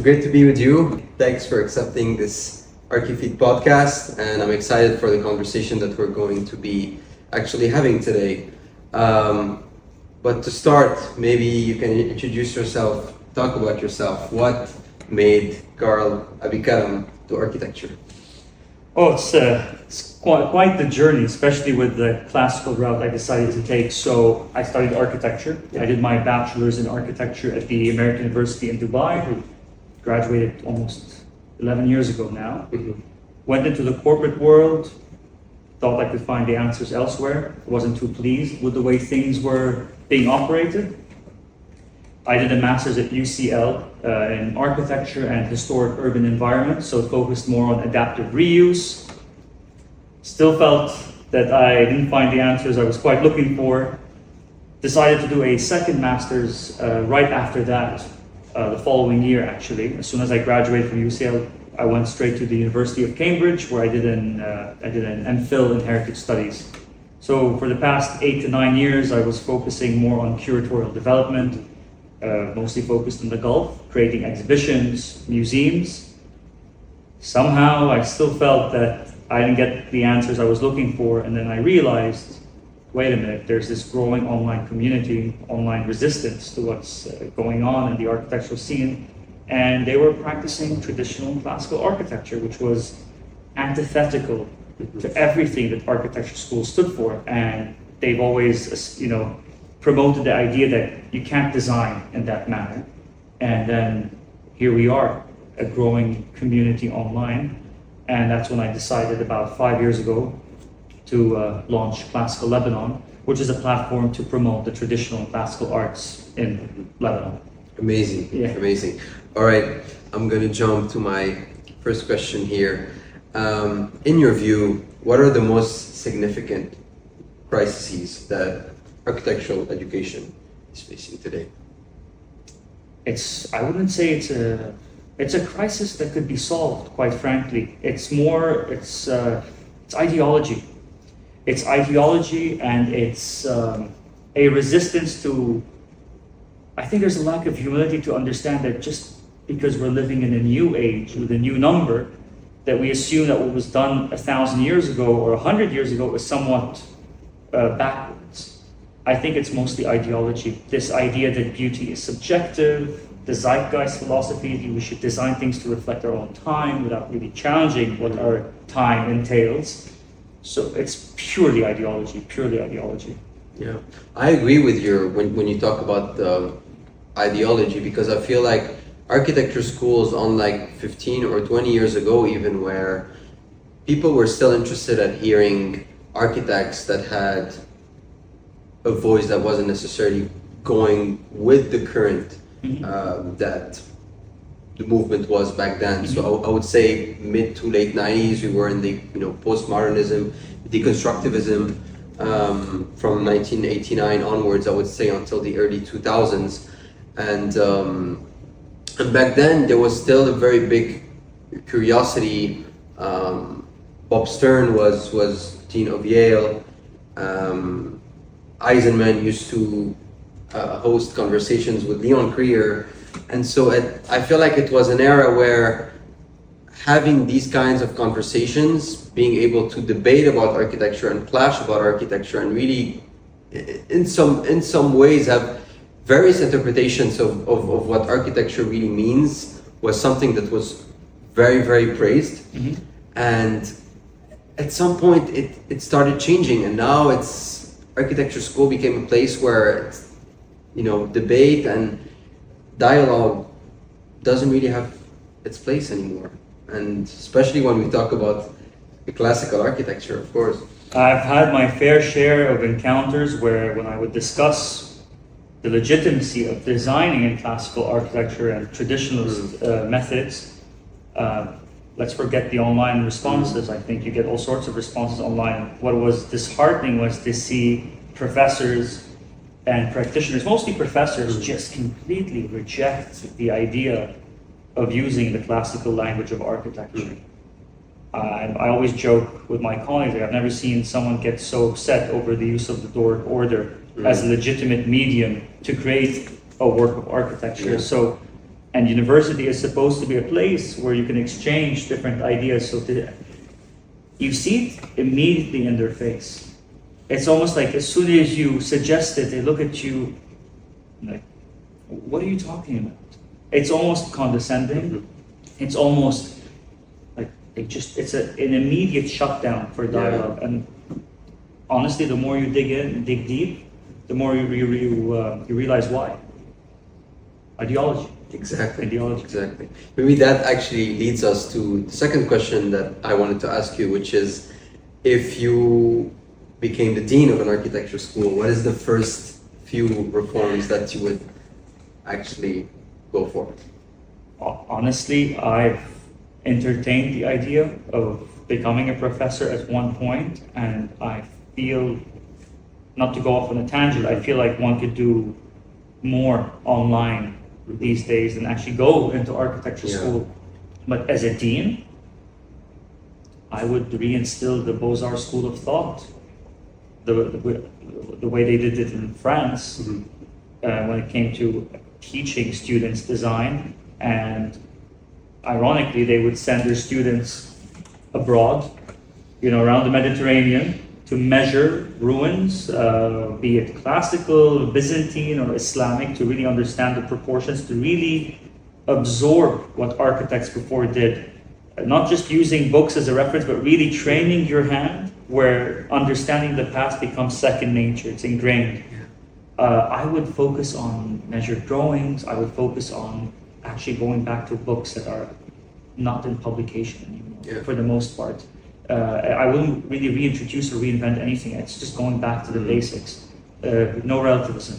great to be with you. Thanks for accepting this ArchiFeed podcast, and I'm excited for the conversation that we're going to be actually having today. But to start, maybe you can introduce yourself, talk about yourself. What made Karl Abi Karam to architecture? Oh, it's quite the journey, especially with the classical route I decided to take. So I studied architecture. I did my bachelor's in architecture at the American University in Dubai. Graduated almost 11 years ago now. Went into the corporate world, thought I could find the answers elsewhere. Wasn't too pleased with the way things were being operated. I did a master's at UCL in architecture and historic urban environment, so it focused more on adaptive reuse. Still felt that I didn't find the answers I was quite looking for. Decided to do a second master's right after that, the following year actually. As soon as I graduated from UCL, I went straight to the University of Cambridge, where I did an MPhil in heritage studies. So for the past 8 to 9 years, I was focusing more on curatorial development, mostly focused on the Gulf, creating exhibitions, museums. Somehow I still felt that I didn't get the answers I was looking for, and then I realized, wait a minute, there's this growing online community, online resistance to what's going on in the architectural scene, and they were practicing traditional classical architecture, which was antithetical to everything that architecture schools stood for, and they've always, promoted the idea that you can't design in that manner. And then here we are, a growing community online. And that's when I decided about 5 years ago to launch Classical Lebanon, which is a platform to promote the traditional classical arts in Lebanon. Amazing, amazing. All right, I'm gonna jump to my first question here. In your view, what are the most significant crises that architectural education is facing today? I wouldn't say it's a crisis that could be solved, quite frankly. It's ideology. It's ideology, and it's a resistance to, I think there's a lack of humility to understand that just because we're living in a new age with a new number, that we assume that what was done 1,000 years ago or 100 years ago is somewhat backwards. I think it's mostly ideology. This idea that beauty is subjective, the zeitgeist philosophy, we should design things to reflect our own time without really challenging what our time entails. So it's purely ideology. Yeah, I agree with you when you talk about ideology, because I feel like architecture schools, unlike 15 or 20 years ago even, where people were still interested at hearing architects that had a voice that wasn't necessarily going with the current that the movement was back then. So I would say mid to late 90s, we were in the postmodernism, deconstructivism from 1989 onwards, I would say, until the early 2000s. And back then there was still a very big curiosity. Bob Stern was dean of Yale. Eisenman used to host conversations with Leon Krier, and so I feel like it was an era where having these kinds of conversations, being able to debate about architecture and clash about architecture, and really in some ways have various interpretations of what architecture really means, was something that was very, very praised. And at some point it started changing, and now architecture school became a place where debate and dialogue doesn't really have its place anymore, and especially when we talk about classical architecture, of course. I've had my fair share of encounters where, when I would discuss the legitimacy of designing in classical architecture and traditionalist methods, let's forget the online responses. I think you get all sorts of responses online. What was disheartening was to see professors and practitioners, mostly professors, just completely reject the idea of using the classical language of architecture. I always joke with my colleagues, I've never seen someone get so upset over the use of the Doric order as a legitimate medium to create a work of architecture. So And university is supposed to be a place where you can exchange different ideas. So you see it immediately in their face. It's almost like as soon as you suggest it, they look at you like, what are you talking about? It's almost condescending. It's almost like it's an immediate shutdown for dialogue. And honestly, the more you dig deep, the more you realize why. Ideology. Exactly. Ideology. Exactly. Maybe that actually leads us to the second question that I wanted to ask you, which is, if you became the dean of an architecture school, what is the first few reforms that you would actually go for? Honestly, I've entertained the idea of becoming a professor at one point, and I feel, not to go off on a tangent, I feel like one could do more online these days and actually go into architecture school. But as a dean, I would reinstill the Beaux-Arts school of thought, the way they did it in France, when it came to teaching students design. And ironically, they would send their students abroad, around the Mediterranean, to measure ruins, be it classical, Byzantine, or Islamic, to really understand the proportions, to really absorb what architects before did. Not just using books as a reference, but really training your hand, where understanding the past becomes second nature, it's ingrained. I would focus on measured drawings. I would focus on actually going back to books that are not in publication anymore, for the most part. I wouldn't really reintroduce or reinvent anything. It's just going back to the basics. No relativism,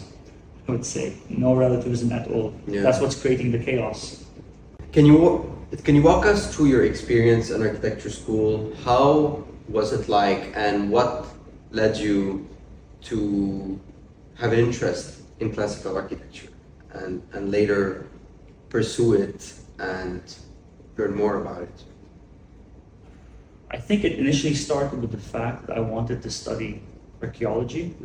I would say. No relativism at all. That's what's creating the chaos. Can you walk us through your experience in architecture school? How was it like, and what led you to have an interest in classical architecture and later pursue it and learn more about it? I think it initially started with the fact that I wanted to study archaeology,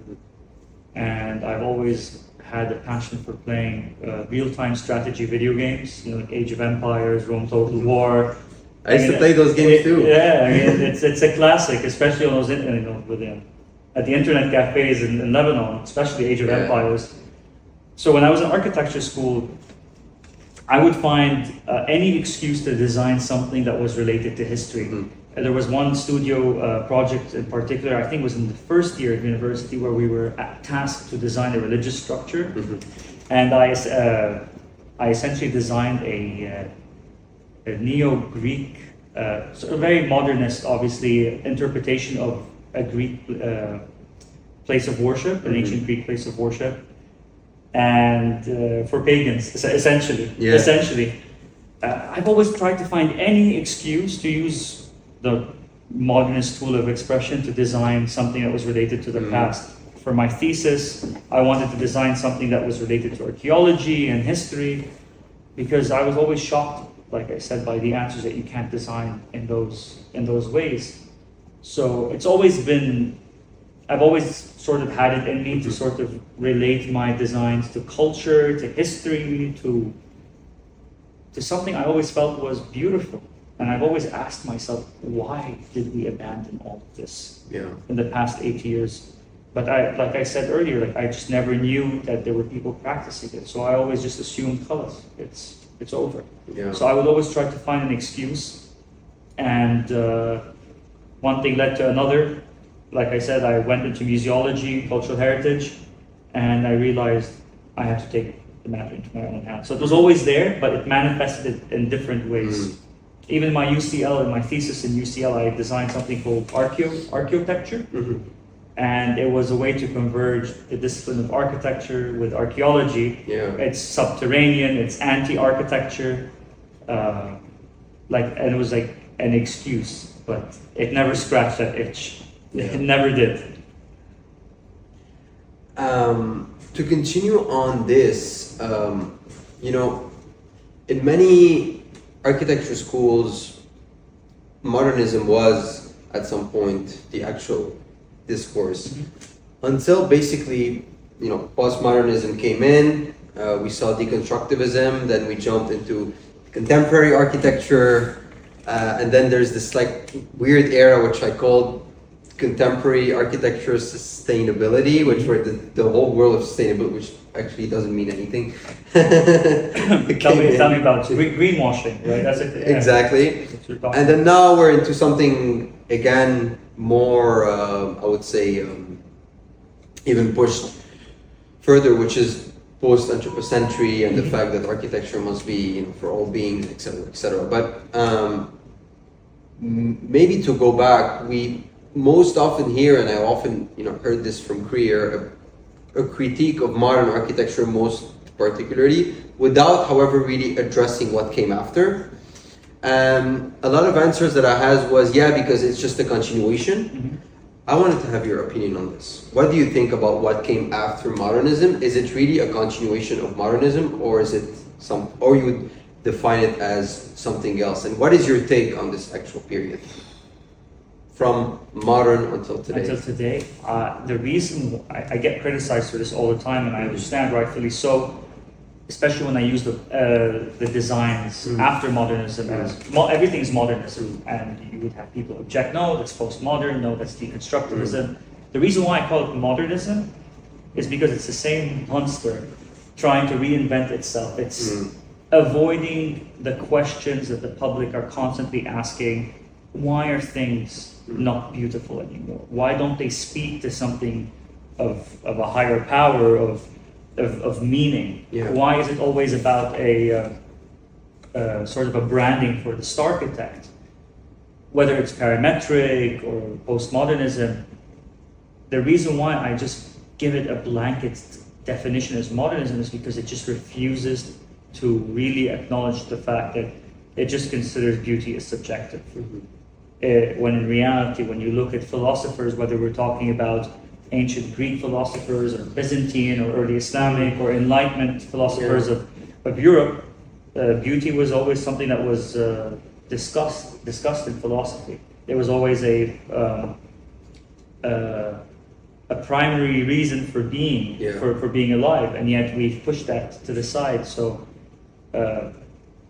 and I've always had a passion for playing real-time strategy video games, like Age of Empires, Rome Total War. I used to play those games too. Yeah, it's a classic, especially on those at the internet cafes in Lebanon, especially Age of Empires. So when I was in architecture school, I would find any excuse to design something that was related to history. There was one studio project in particular, I think it was in the first year of university, where we were tasked to design a religious structure. And I essentially designed a neo-Greek, sort of very modernist, obviously, interpretation of a Greek place of worship, an ancient Greek place of worship, and for pagans, essentially. I've always tried to find any excuse to use the modernist tool of expression to design something that was related to the past. For my thesis, I wanted to design something that was related to archaeology and history, because I was always shocked, like I said, by the answers that you can't design in those ways. So it's always been, I've always sort of had it in me to sort of relate my designs to culture, to history, to something I always felt was beautiful. And I've always asked myself, why did we abandon all of this in the past 80 years? But like I said earlier, I just never knew that there were people practicing it. So I always just assumed, خلاص, it's over. So I would always try to find an excuse. And one thing led to another. Like I said, I went into museology, cultural heritage, and I realized I had to take the matter into my own hands. So it was always there, but it manifested in different ways. Even in my UCL, in my thesis in UCL, I designed something called archaeotecture. And it was a way to converge the discipline of architecture with archaeology. It's subterranean, it's anti-architecture, and it was like an excuse, but it never scratched that itch. It never did. To continue on this, in many architecture schools, modernism was at some point the actual discourse, until basically, postmodernism came in, We saw deconstructivism, then we jumped into contemporary architecture, and then there's this like weird era which I called contemporary architecture sustainability, which were the whole world of sustainability, which actually doesn't mean anything. Tell me about greenwashing, right? That's it. Yeah. Exactly. And then now we're into something again more, I would say, even pushed further, which is post-anthropocentry and the fact that architecture must be, you know, for all beings, etc., etc. But maybe to go back, we most often hear, and I often, you know, heard this from Krier, a critique of modern architecture most particularly, without, however, really addressing what came after. A lot of answers that I had was, yeah, because it's just a continuation. Mm-hmm. I wanted to have your opinion on this. What do you think about what came after modernism? Is it really a continuation of modernism, or is it or you would define it as something else? And what is your take on this actual period? From modern until today. Until today, the reason I get criticized for this all the time, and I understand rightfully so, especially when I use the designs after modernism as everything's modernism, and you would have people object, no, that's postmodern, no, that's deconstructivism. The reason why I call it modernism is because it's the same monster trying to reinvent itself. It's avoiding the questions that the public are constantly asking. Why are things not beautiful anymore? Why don't they speak to something of a higher power, of meaning? Yeah. Why is it always about a sort of a branding for the starchitect? Whether it's parametric or postmodernism, the reason why I just give it a blanket definition as modernism is because it just refuses to really acknowledge the fact that it just considers beauty as subjective. When in reality, when you look at philosophers, whether we're talking about ancient Greek philosophers or Byzantine or early Islamic or Enlightenment philosophers of Europe, beauty was always something that was discussed in philosophy. There was always a primary reason for being, for being alive, and yet we've pushed that to the side. So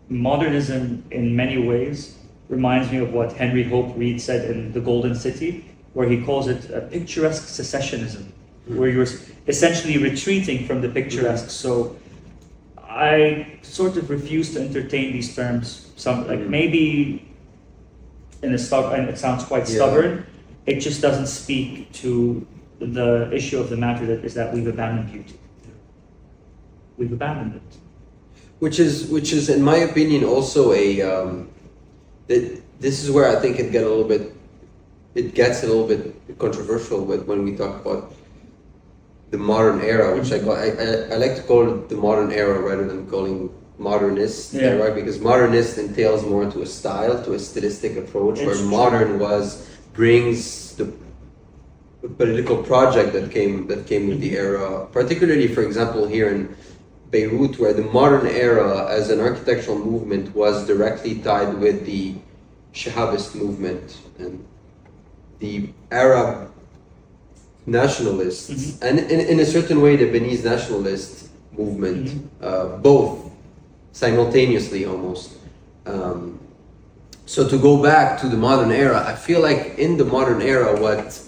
modernism, in many ways, reminds me of what Henry Hope Reed said in The Golden City, where he calls it a picturesque secessionism, where you're essentially retreating from the picturesque. So I sort of refuse to entertain these terms. Maybe and it sounds quite stubborn. It just doesn't speak to the issue of the matter, that is that we've abandoned beauty. We've abandoned it. Which is, in my opinion, also this is where I think it gets a little bit controversial when we talk about the modern era, which I like to call it the modern era rather than calling modernist, right? Because modernist entails more to a style, to a stylistic approach, where modern brings the political project that came with the era, particularly, for example, here in Beirut, where the modern era as an architectural movement was directly tied with the Shahhabist movement and the Arab nationalists, and in a certain way the Beninese nationalist movement, both simultaneously almost. So to go back to the modern era, I feel like in the modern era, what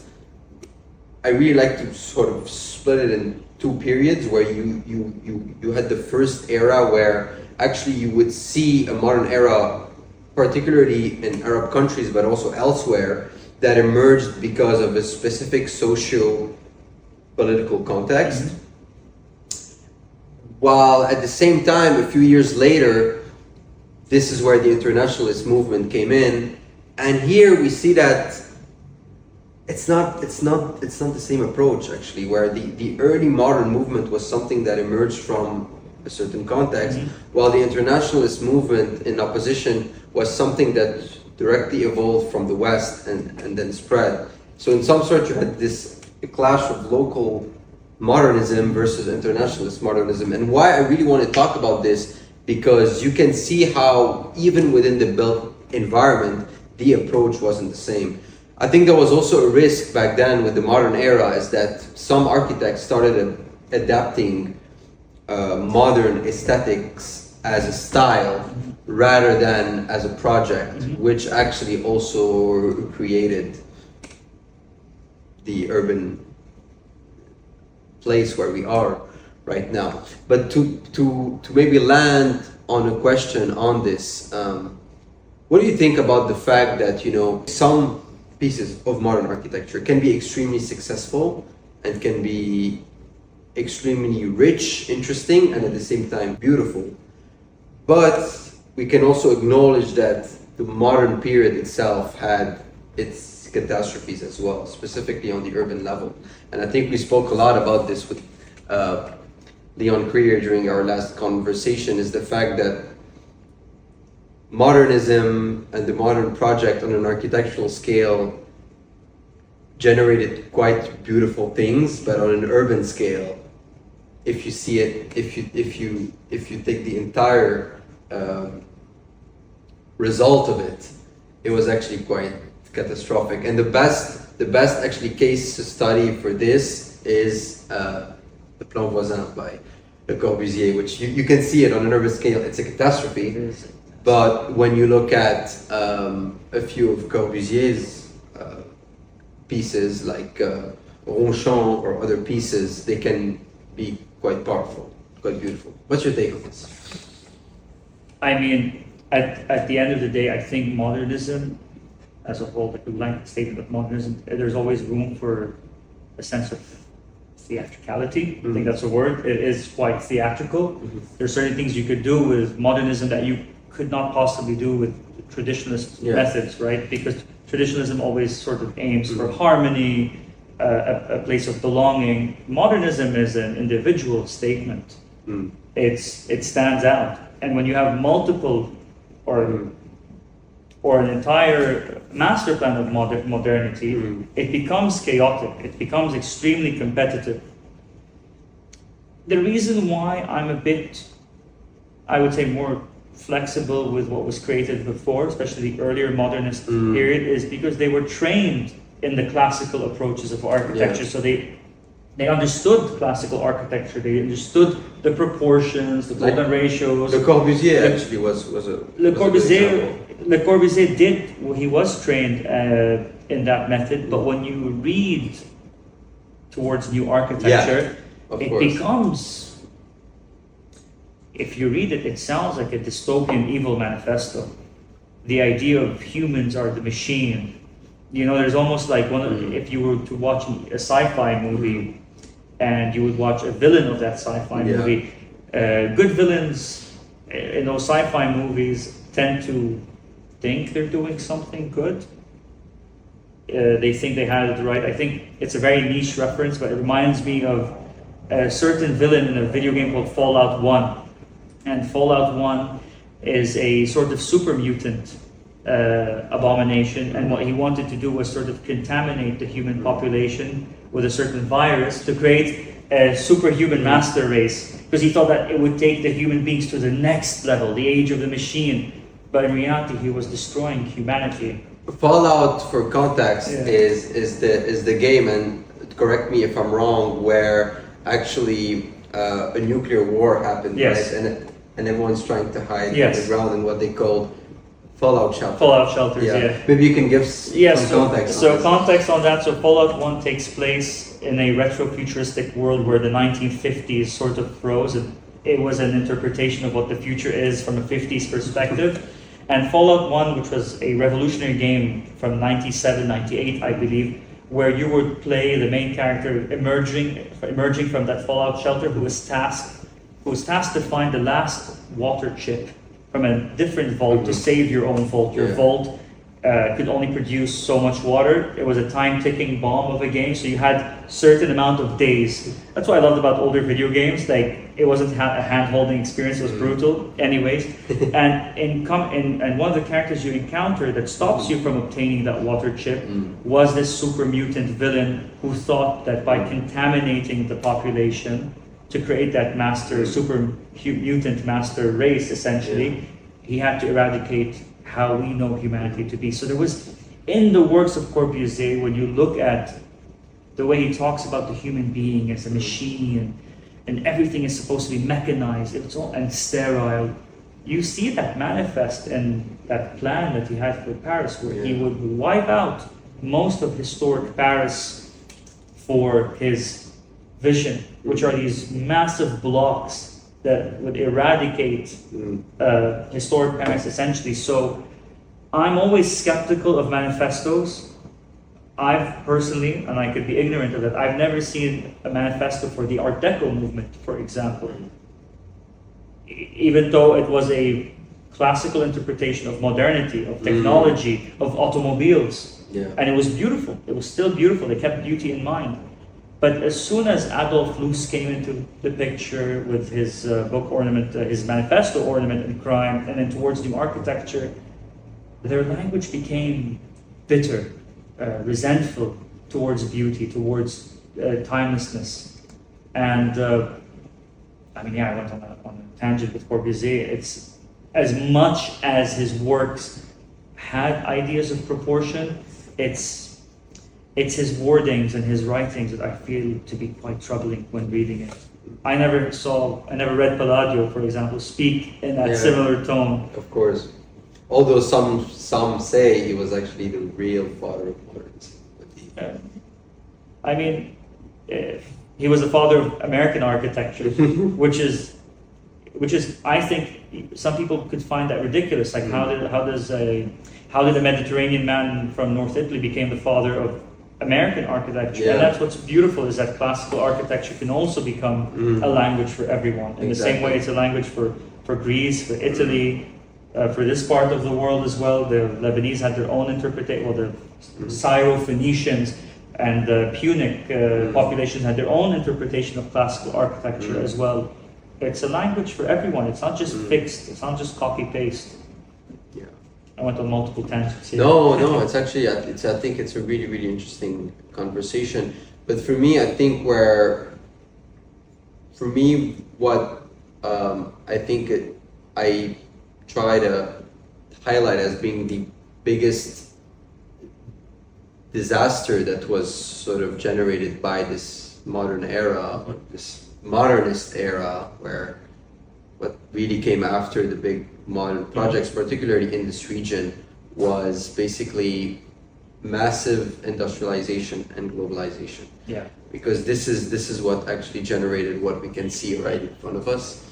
I really like to sort of split it in two periods, where you had the first era where actually you would see a modern era, particularly in Arab countries, but also elsewhere, that emerged because of a specific socio-political context. While at the same time, a few years later, this is where the internationalist movement came in, and here we see that it's not the same approach, actually, where the early modern movement was something that emerged from a certain context, while the internationalist movement in opposition was something that directly evolved from the West and then spread. So in some sort you had this clash of local modernism versus internationalist modernism. And why I really want to talk about this, because you can see how even within the built environment, the approach wasn't the same. I think there was also a risk back then with the modern era, is that some architects started adapting modern aesthetics as a style rather than as a project, which actually also created the urban place where we are right now. But to maybe land on a question on this, what do you think about the fact that, you know, some pieces of modern architecture can be extremely successful and can be extremely rich, interesting, and at the same time beautiful, but we can also acknowledge that the modern period itself had its catastrophes as well, specifically on the urban level. And I think we spoke a lot about this with Leon Creer during our last conversation, is the fact that modernism and the modern project on an architectural scale generated quite beautiful things, but on an urban scale, if you see it, if you take the entire result of it, it was actually quite catastrophic. And the best actually case study for this is the Plan Voisin by Le Corbusier, which you can see it on an urban scale. It's a catastrophe. But when you look at a few of Corbusier's pieces, like Ronchamp or other pieces, they can be quite powerful, quite beautiful. What's your take on this? I mean, at the end of the day, I think modernism as a whole, like the blanket statement of modernism, there's always room for a sense of theatricality. I think that's a word. It is quite theatrical. There's certain things you could do with modernism that you could not possibly do with traditionalist methods, right? Because traditionalism always sort of aims for harmony, a place of belonging. Modernism is an individual statement. It stands out. And when you have multiple or an entire master plan of modernity, it becomes chaotic. It becomes extremely competitive. The reason why I'm a bit, I would say, more flexible with what was created before, especially the earlier modernist period, is because they were trained in the classical approaches of architecture. So they understood classical architecture. They understood the proportions, the golden ratios. Le Corbusier actually was a Le Corbusier did. Well, he was trained in that method. But when you read towards new architecture, it becomes. If you read it, it sounds like a dystopian evil manifesto. The idea of humans are the machine. You know, there's almost like if you were to watch a sci-fi movie and you would watch a villain of that sci-fi movie, good villains in those sci-fi movies tend to think they're doing something good. They think they had it right. I think it's a very niche reference, but it reminds me of a certain villain in a video game called Fallout 1. And Fallout 1 is a sort of super mutant abomination, and what he wanted to do was sort of contaminate the human population with a certain virus to create a superhuman master race, because he thought that it would take the human beings to the next level, the age of the machine. But in reality, he was destroying humanity. Fallout, for context, is the game, and correct me if I'm wrong, where actually a nuclear war happened, right? And everyone's trying to hide underground in what they call Fallout shelters. Fallout shelters, Maybe you can give some context. So context on that. So Fallout 1 takes place in a retro-futuristic world where the 1950s sort of froze. It was an interpretation of what the future is from a 50s perspective. And Fallout 1, which was a revolutionary game from 97, 98, I believe, where you would play the main character emerging from that Fallout shelter, who was tasked to find the last water chip from a different vault to save your own vault. Your vault could only produce so much water. It was a time-ticking bomb of a game, so you had certain amount of days. That's what I loved about older video games. Like, it wasn't a hand-holding experience. It was brutal. Anyways, and one of the characters you encounter that stops you from obtaining that water chip was this super mutant villain who thought that by contaminating the population to create that super mutant master race, essentially, he had to eradicate how we know humanity to be. So there was, in the works of Corbusier, when you look at the way he talks about the human being as a machine, and everything is supposed to be mechanized, it's all and sterile. You see that manifest in that plan that he had for Paris, where he would wipe out most of historic Paris for his vision, which are these massive blocks that would eradicate historic Paris essentially. So I'm always skeptical of manifestos. I've personally, and I could be ignorant of it, I've never seen a manifesto for the Art Deco movement, for example. Even though it was a classical interpretation of modernity, of technology, of automobiles. And it was beautiful. It was still beautiful. They kept beauty in mind. But as soon as Adolf Loos came into the picture with his book ornament, his manifesto ornament and crime, and then towards new architecture, their language became bitter, resentful towards beauty, towards timelessness. And I went on a tangent with Corbusier. It's as much as his works had ideas of proportion, it's his wordings and his writings that I feel to be quite troubling when reading it. I never read Palladio, for example, speak in that similar tone. Of course. Although some say he was actually the real father of modernism. He was the father of American architecture, which is I think some people could find that ridiculous. Like how did a Mediterranean man from North Italy became the father of American architecture? And that's what's beautiful, is that classical architecture can also become a language for everyone. In the same way, it's a language for Greece, for Italy, for this part of the world as well. The Lebanese had their own interpretation. Well, the Syro-Phoenicians and the Punic populations had their own interpretation of classical architecture as well. It's a language for everyone. It's not just fixed. It's not just copy-paste. Yeah. I went on multiple tangents here. No, it's actually, I think it's a really, really interesting conversation. But for me, I think what I think I try to highlight as being the biggest disaster that was sort of generated by this modern era, this modernist era, where what really came after the big modern projects, particularly in this region, was basically massive industrialization and globalization. Yeah. Because this is what actually generated what we can see right in front of us,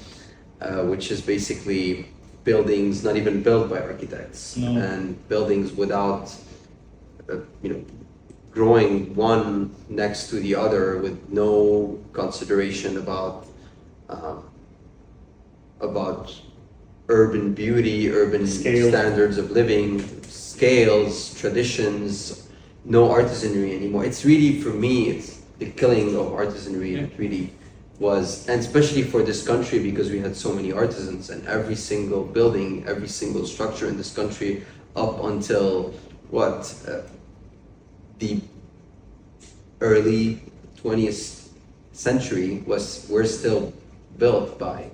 which is basically buildings not even built by architects, and buildings without, growing one next to the other with no consideration about urban beauty, urban standards of living, scales, traditions, no artisanry anymore. It's really, for me, it's the killing of artisanry. It really was, and especially for this country, because we had so many artisans, and every single building, every single structure in this country up until the early 20th century were still built by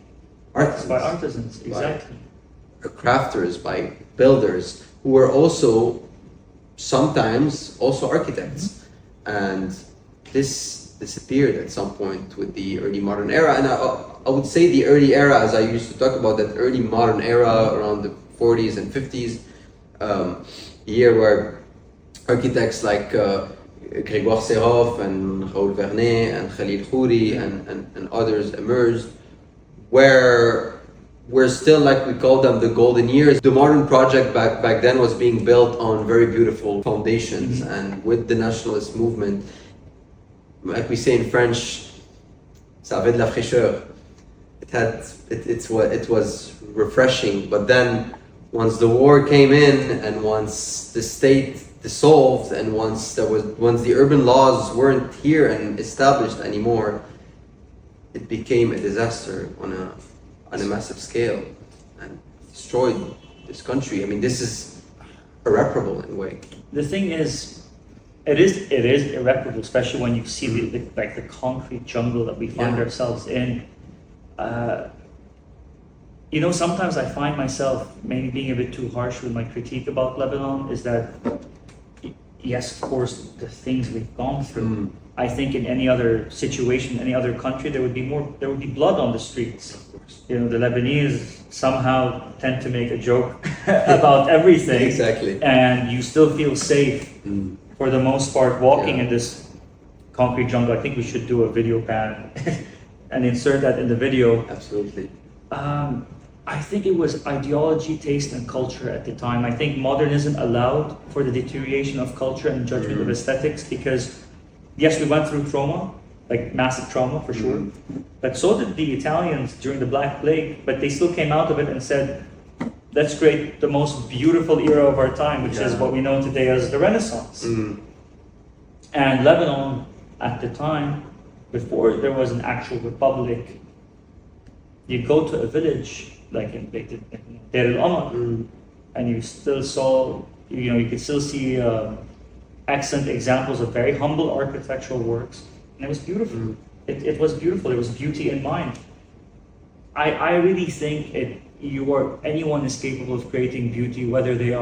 artisans. By artisans, exactly. By crafters, by builders, who were also sometimes also architects. And this disappeared at some point with the early modern era. And I would say the early era, as I used to talk about, that early modern era around the 40s and 50s, year where architects like Grégoire Serov and Raoul Vernet and Khalil Khoury and others emerged, where we're still, like we call them, the golden years. The modern project back then was being built on very beautiful foundations, and with the nationalist movement, like we say in French, ça avait de la fraîcheur. It was refreshing. But then once the war came in, and once the state dissolved, and once the urban laws weren't here and established anymore, it became a disaster on a massive scale and destroyed this country. I mean, this is irreparable in a way. The thing is, it is irreparable, especially when you see the concrete jungle that we find ourselves in. Sometimes I find myself maybe being a bit too harsh with my critique about Lebanon. Is that, yes, of course, the things we've gone through. I think in any other situation, any other country, there would be blood on the streets. You know, the Lebanese somehow tend to make a joke about everything. Exactly. And you still feel safe for the most part walking in this concrete jungle. I think we should do a video pan and insert that in the video. Absolutely. I think it was ideology, taste, and culture at the time. I think modernism allowed for the deterioration of culture and judgment of aesthetics because, yes, we went through trauma, like massive trauma for sure, but so did the Italians during the Black Plague, but they still came out of it and said, let's create the most beautiful era of our time, which is what we know today as the Renaissance. And Lebanon, at the time, before there was an actual republic, you go to a village like in Deir al-Amar, and you still saw, you could still see excellent examples of very humble architectural works, and it was beautiful. It was beautiful. There was beauty in mind. I really think anyone is capable of creating beauty, whether they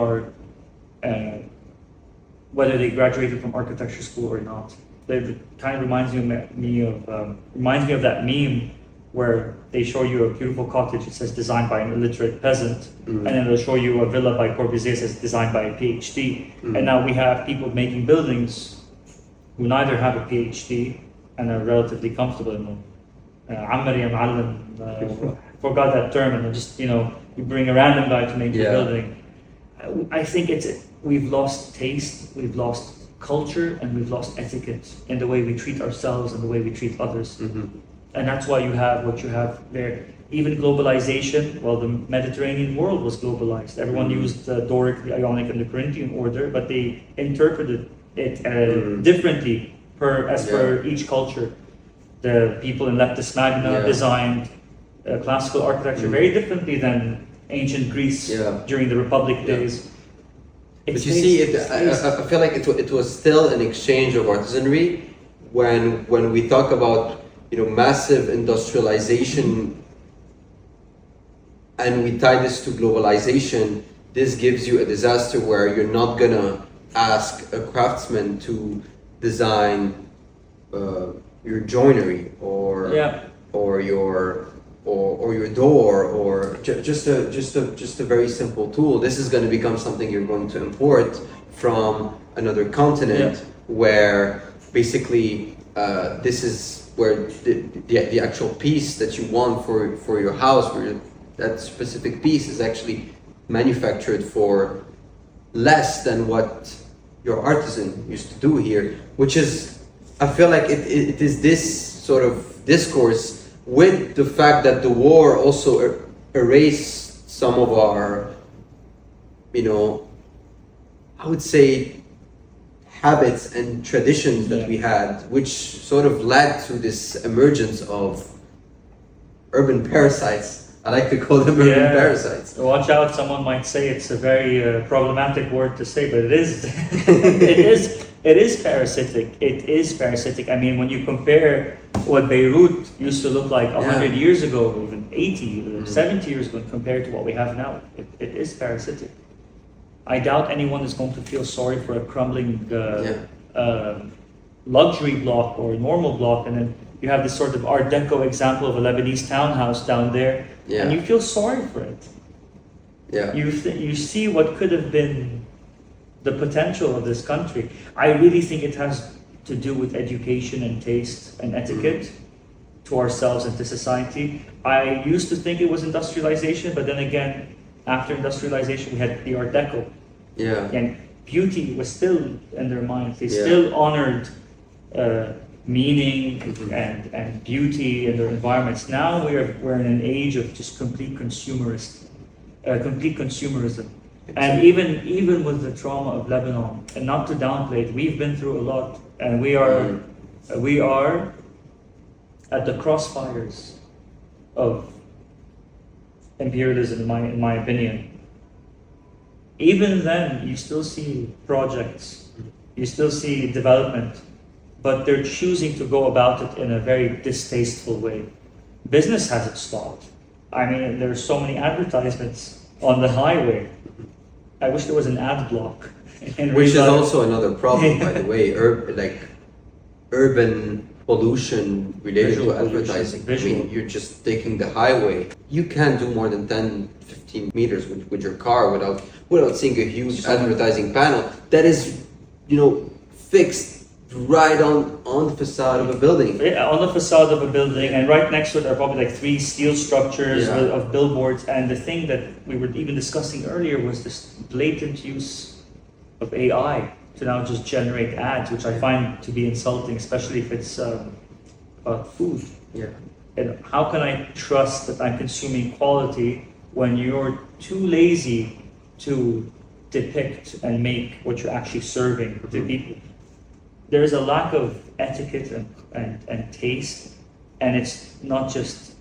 graduated from architecture school or not. It kind of reminds me of that meme where they show you a beautiful cottage, it says designed by an illiterate peasant, and then they'll show you a villa by Corbusier, it says designed by a PhD. And now we have people making buildings who neither have a PhD and are relatively comfortable in them. Ammar ya Ma'allim, forgot that term, and just, you bring a random guy to make your building. I think we've lost taste, we've lost culture, and we've lost etiquette in the way we treat ourselves and the way we treat others. And that's why you have what you have there. Even globalization, well, the Mediterranean world was globalized. Everyone used the Doric, the Ionic, and the Corinthian order, but they interpreted it differently per each culture. The people in Leptis Magna designed classical architecture very differently than ancient Greece during the Republic days. But you see, I feel like it was still an exchange of artisanry when we talk about massive industrialization and we tie this to globalization. This gives you a disaster where you're not gonna ask a craftsman to design your joinery or your door or just a very simple tool. This is going to become something you're going to import from another continent where basically this is where the actual piece that you want for your house, that specific piece is actually manufactured for less than what your artisan used to do here, which is, I feel like it is this sort of discourse with the fact that the war also erased some of our, I would say, habits and traditions that we had, which sort of led to this emergence of urban parasites. I like to call them urban parasites. Watch out, someone might say it's a very problematic word to say, but it is. It is parasitic. It is parasitic. I mean, when you compare what Beirut used to look like 100 years ago, even 80, 70 years ago, compared to what we have now, it is parasitic. I doubt anyone is going to feel sorry for a crumbling luxury block or a normal block, and then you have this sort of Art Deco example of a Lebanese townhouse down there, and you feel sorry for it. You see what could have been the potential of this country. I really think it has to do with education and taste and etiquette to ourselves and to society. I used to think it was industrialization, but then again, after industrialization, we had the Art Deco. And beauty was still in their minds. They still honored meaning and beauty in their environments. Now we're in an age of just complete consumerism. And even with the trauma of Lebanon, and not to downplay it, we've been through a lot, and we are at the crossfires of imperialism, in my opinion. Even then, you still see projects, you still see development, but they're choosing to go about it in a very distasteful way. Business hasn't stopped. I mean, there's so many advertisements on the highway. I wish there was an ad block. Which is also another problem, by the way. urban pollution related Visual to pollution, advertising. visual. I mean, you're just taking the highway. You can't do more than 10, 15 meters with your car without seeing a huge advertising panel that is, fixed right on the facade of a building. Yeah, on the facade of a building, and right next to it are probably like 3 steel structures Yeah. of billboards. And the thing that we were even discussing earlier was this blatant use of AI to now just generate ads, which I find to be insulting, especially if it's about food. Yeah. And how can I trust that I'm consuming quality when you're too lazy to depict and make what you're actually serving to people? There's a lack of etiquette and taste, and it's not just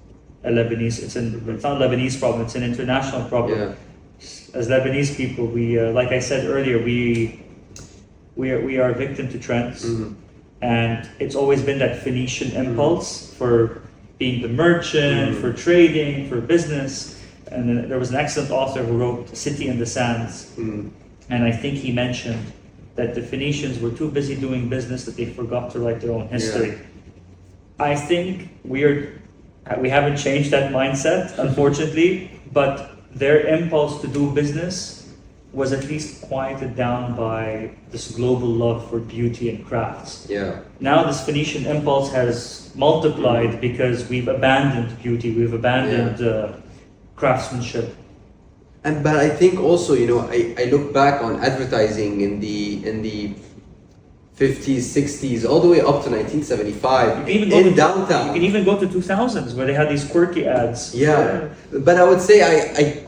a Lebanese. It's not a Lebanese problem. It's an international problem. Yeah. As Lebanese people, we like I said earlier, we are victim to trends, and it's always been that Phoenician impulse for being the merchant, for trading, for business. And then there was an excellent author who wrote "City in the Sands," and I think he mentioned that the Phoenicians were too busy doing business that they forgot to write their own history. Yeah. I think we haven't changed that mindset, unfortunately, but their impulse to do business was at least quieted down by this global love for beauty and crafts. Yeah. Now this Phoenician impulse has multiplied because we've abandoned beauty, we've abandoned craftsmanship. But I think also, I look back on advertising in the 50s, 60s, all the way up to 1975 in downtown. You can even go to 2000s where they had these quirky ads. Yeah, but I would say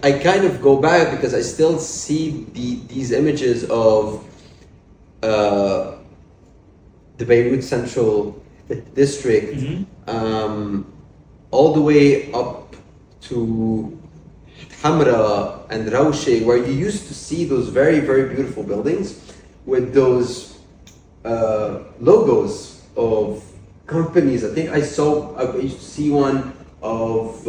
I kind of go back because I still see these images of the Beirut Central District, all the way up to Hamra and Rawshe, where you used to see those very, very beautiful buildings with those logos of companies. I think I used to see one of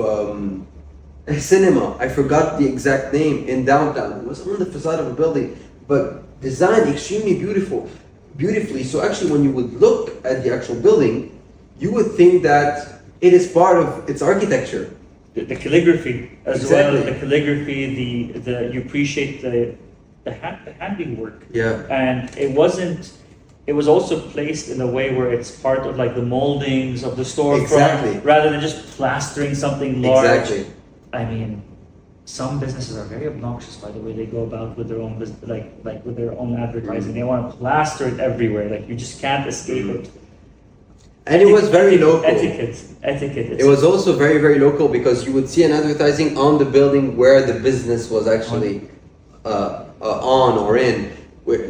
a cinema. I forgot the exact name in downtown. It was on the facade of a building, but designed extremely beautifully. So actually, when you would look at the actual building, you would think that it is part of its architecture. The calligraphy as Exactly. well. The calligraphy, you appreciate the handiwork. Yeah. And it was also placed in a way where it's part of like the moldings of the storefront, Exactly. rather than just plastering something large. Exactly. I mean, some businesses are very obnoxious by the way they go about with their own business, like with their own advertising. They want to plaster it everywhere. Like you just can't escape it. And it was very local. Etiquette. It was also very, very local because you would see an advertising on the building where the business was actually on or in.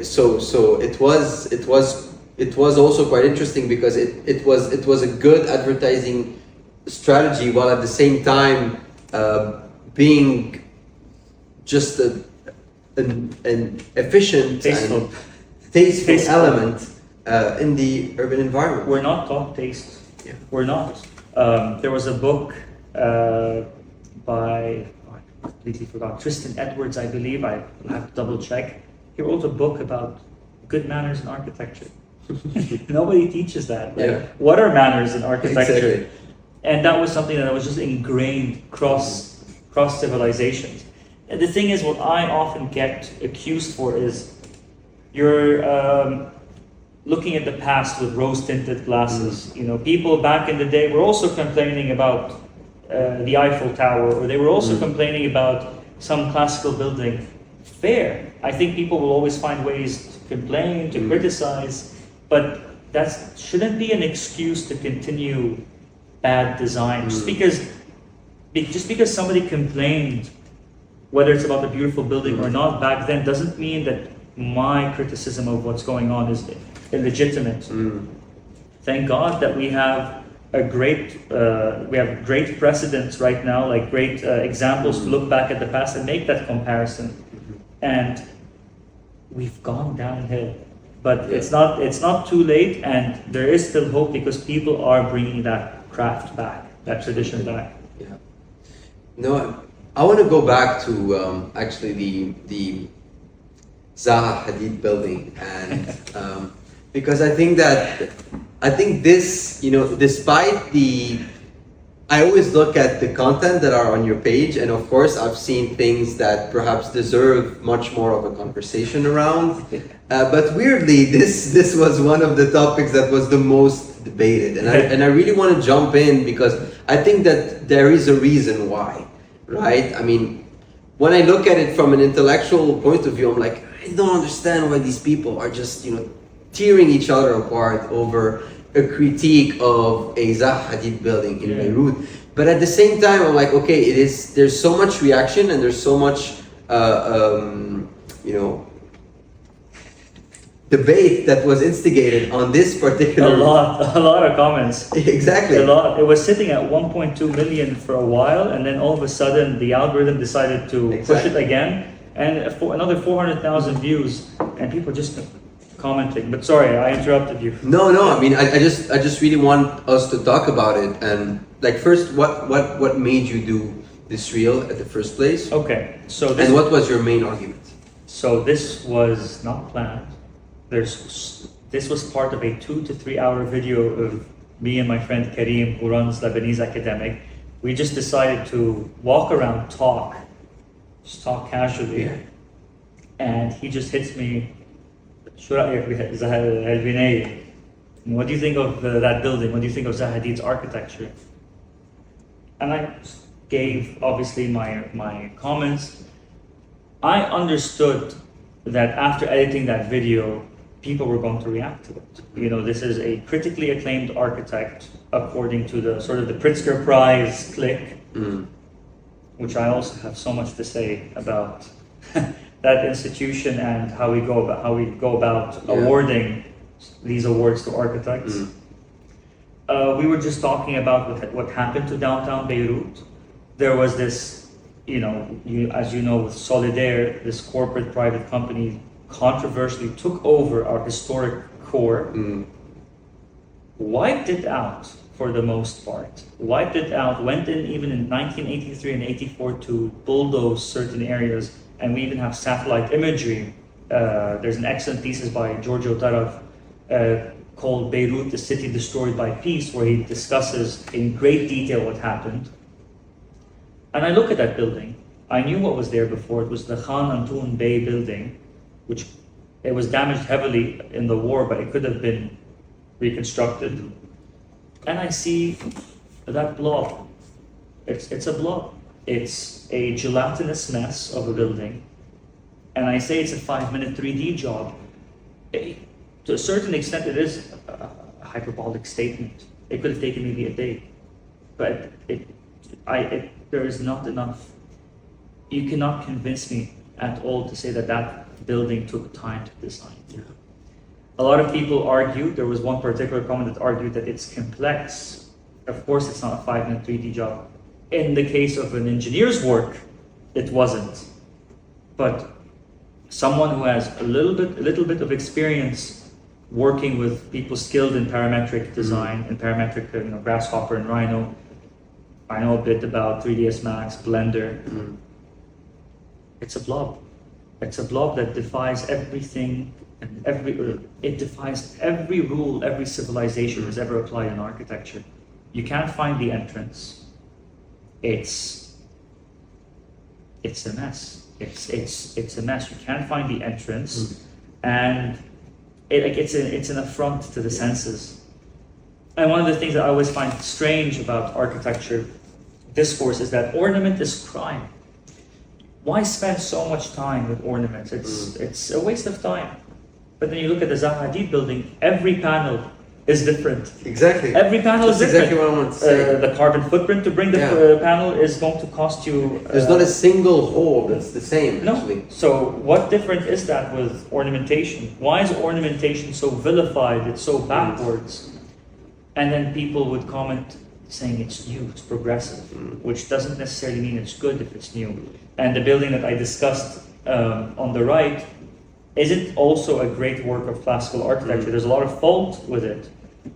So it was also quite interesting because it was a good advertising strategy while at the same time being just an efficient and tasteful element in the urban environment. We're not taught taste. Yeah. We're not. There was a book by, I completely forgot, Tristan Edwards, I believe. I have to double check. He wrote a book about good manners in architecture. Nobody teaches that. Like, Yeah. what are manners in architecture? Exactly. And that was something that was just ingrained cross civilizations. And the thing is, what I often get accused for is you're looking at the past with rose-tinted glasses. People back in the day were also complaining about the Eiffel Tower, or they were also complaining about some classical building. Fair. I think people will always find ways to complain, to criticize, but that shouldn't be an excuse to continue bad design. Just because somebody complained, whether it's about the beautiful building or not back then, doesn't mean that my criticism of what's going on is illegitimate. Thank God that we have great precedents right now, like great examples to look back at the past and make that comparison. And we've gone downhill, but it's not too late, and there is still hope because people are bringing that craft back, that tradition back. Yeah. No, I want to go back to actually the Zaha Hadid building, and because I think that I think this, despite I always look at the content that are on your page, and of course, I've seen things that perhaps deserve much more of a conversation around. But weirdly, this was one of the topics that was the most debated, and I really want to jump in because I think that there is a reason why, right? I mean, when I look at it from an intellectual point of view, I'm like, I don't understand why these people are just, tearing each other apart over a critique of a Zaha Hadid building in Beirut. But at the same time, I'm like, okay, there's so much reaction and there's so much, debate that was instigated on this particular. A lot of comments. Exactly. A lot. It was sitting at 1.2 million for a while, and then all of a sudden the algorithm decided to push it again, and for another 400,000 views, and people just commenting. But sorry, I interrupted you. No. I mean, I just really want us to talk about it. And like, first, what made you do this reel at the first place? Okay, so and what was your main argument? So this was not planned. This was part of a 2 to 3 hour video of me and my friend Karim, who runs Lebanese Academic. We just decided to walk around, talk casually, and he just hits me. What do you think of that building? What do you think of Zaha Hadid's architecture? And I gave obviously my comments. I understood that after editing that video, people were going to react to it. This is a critically acclaimed architect according to the sort of the Pritzker Prize clique, which I also have so much to say about that institution and how we go about awarding these awards to architects. We were just talking about what happened to downtown Beirut. There was this, as you know, with Solidaire, this corporate private company controversially took over our historic core, wiped it out for the most part, went in even in 1983 and 84 to bulldoze certain areas, and we even have satellite imagery. There's an excellent thesis by Giorgio Taraf called Beirut, the City Destroyed by Peace, where he discusses in great detail what happened. And I look at that building. I knew what was there before. It was the Khan Antoun Bey building, which it was damaged heavily in the war, but it could have been reconstructed. And I see that blob. It's a blob. It's a gelatinous mess of a building. And I say it's a 5-minute 3D job. To a certain extent, it is a hyperbolic statement. It could have taken maybe a day. But there is not enough. You cannot convince me at all to say that building took time to design. A lot of people argue, there was one particular comment that argued that it's complex. Of course, it's not a 5-minute 3D job. In the case of an engineer's work, it wasn't. But someone who has a little bit of experience working with people skilled in parametric design and parametric, Grasshopper and Rhino, I know a bit about 3ds Max, Blender. It's a blob. It's a blob that defies everything and it defies every rule, every civilization has ever applied in architecture. You can't find the entrance. It's a mess. It's a mess. You can't find the entrance, and it's an affront to the senses. And one of the things that I always find strange about architecture discourse is that ornament is crime. Why spend so much time with ornaments? It's a waste of time. But then you look at the Zaha Hadid building, every panel is different. Exactly. Every panel is different. Exactly what I want to say. The carbon footprint to bring the panel is going to cost you... There's not a single hole that's the same, actually. No. So what different is that with ornamentation? Why is ornamentation so vilified? It's so backwards. And then people would comment saying it's new, it's progressive, which doesn't necessarily mean it's good if it's new. And the building that I discussed on the right isn't also a great work of classical architecture. There's a lot of fault with it.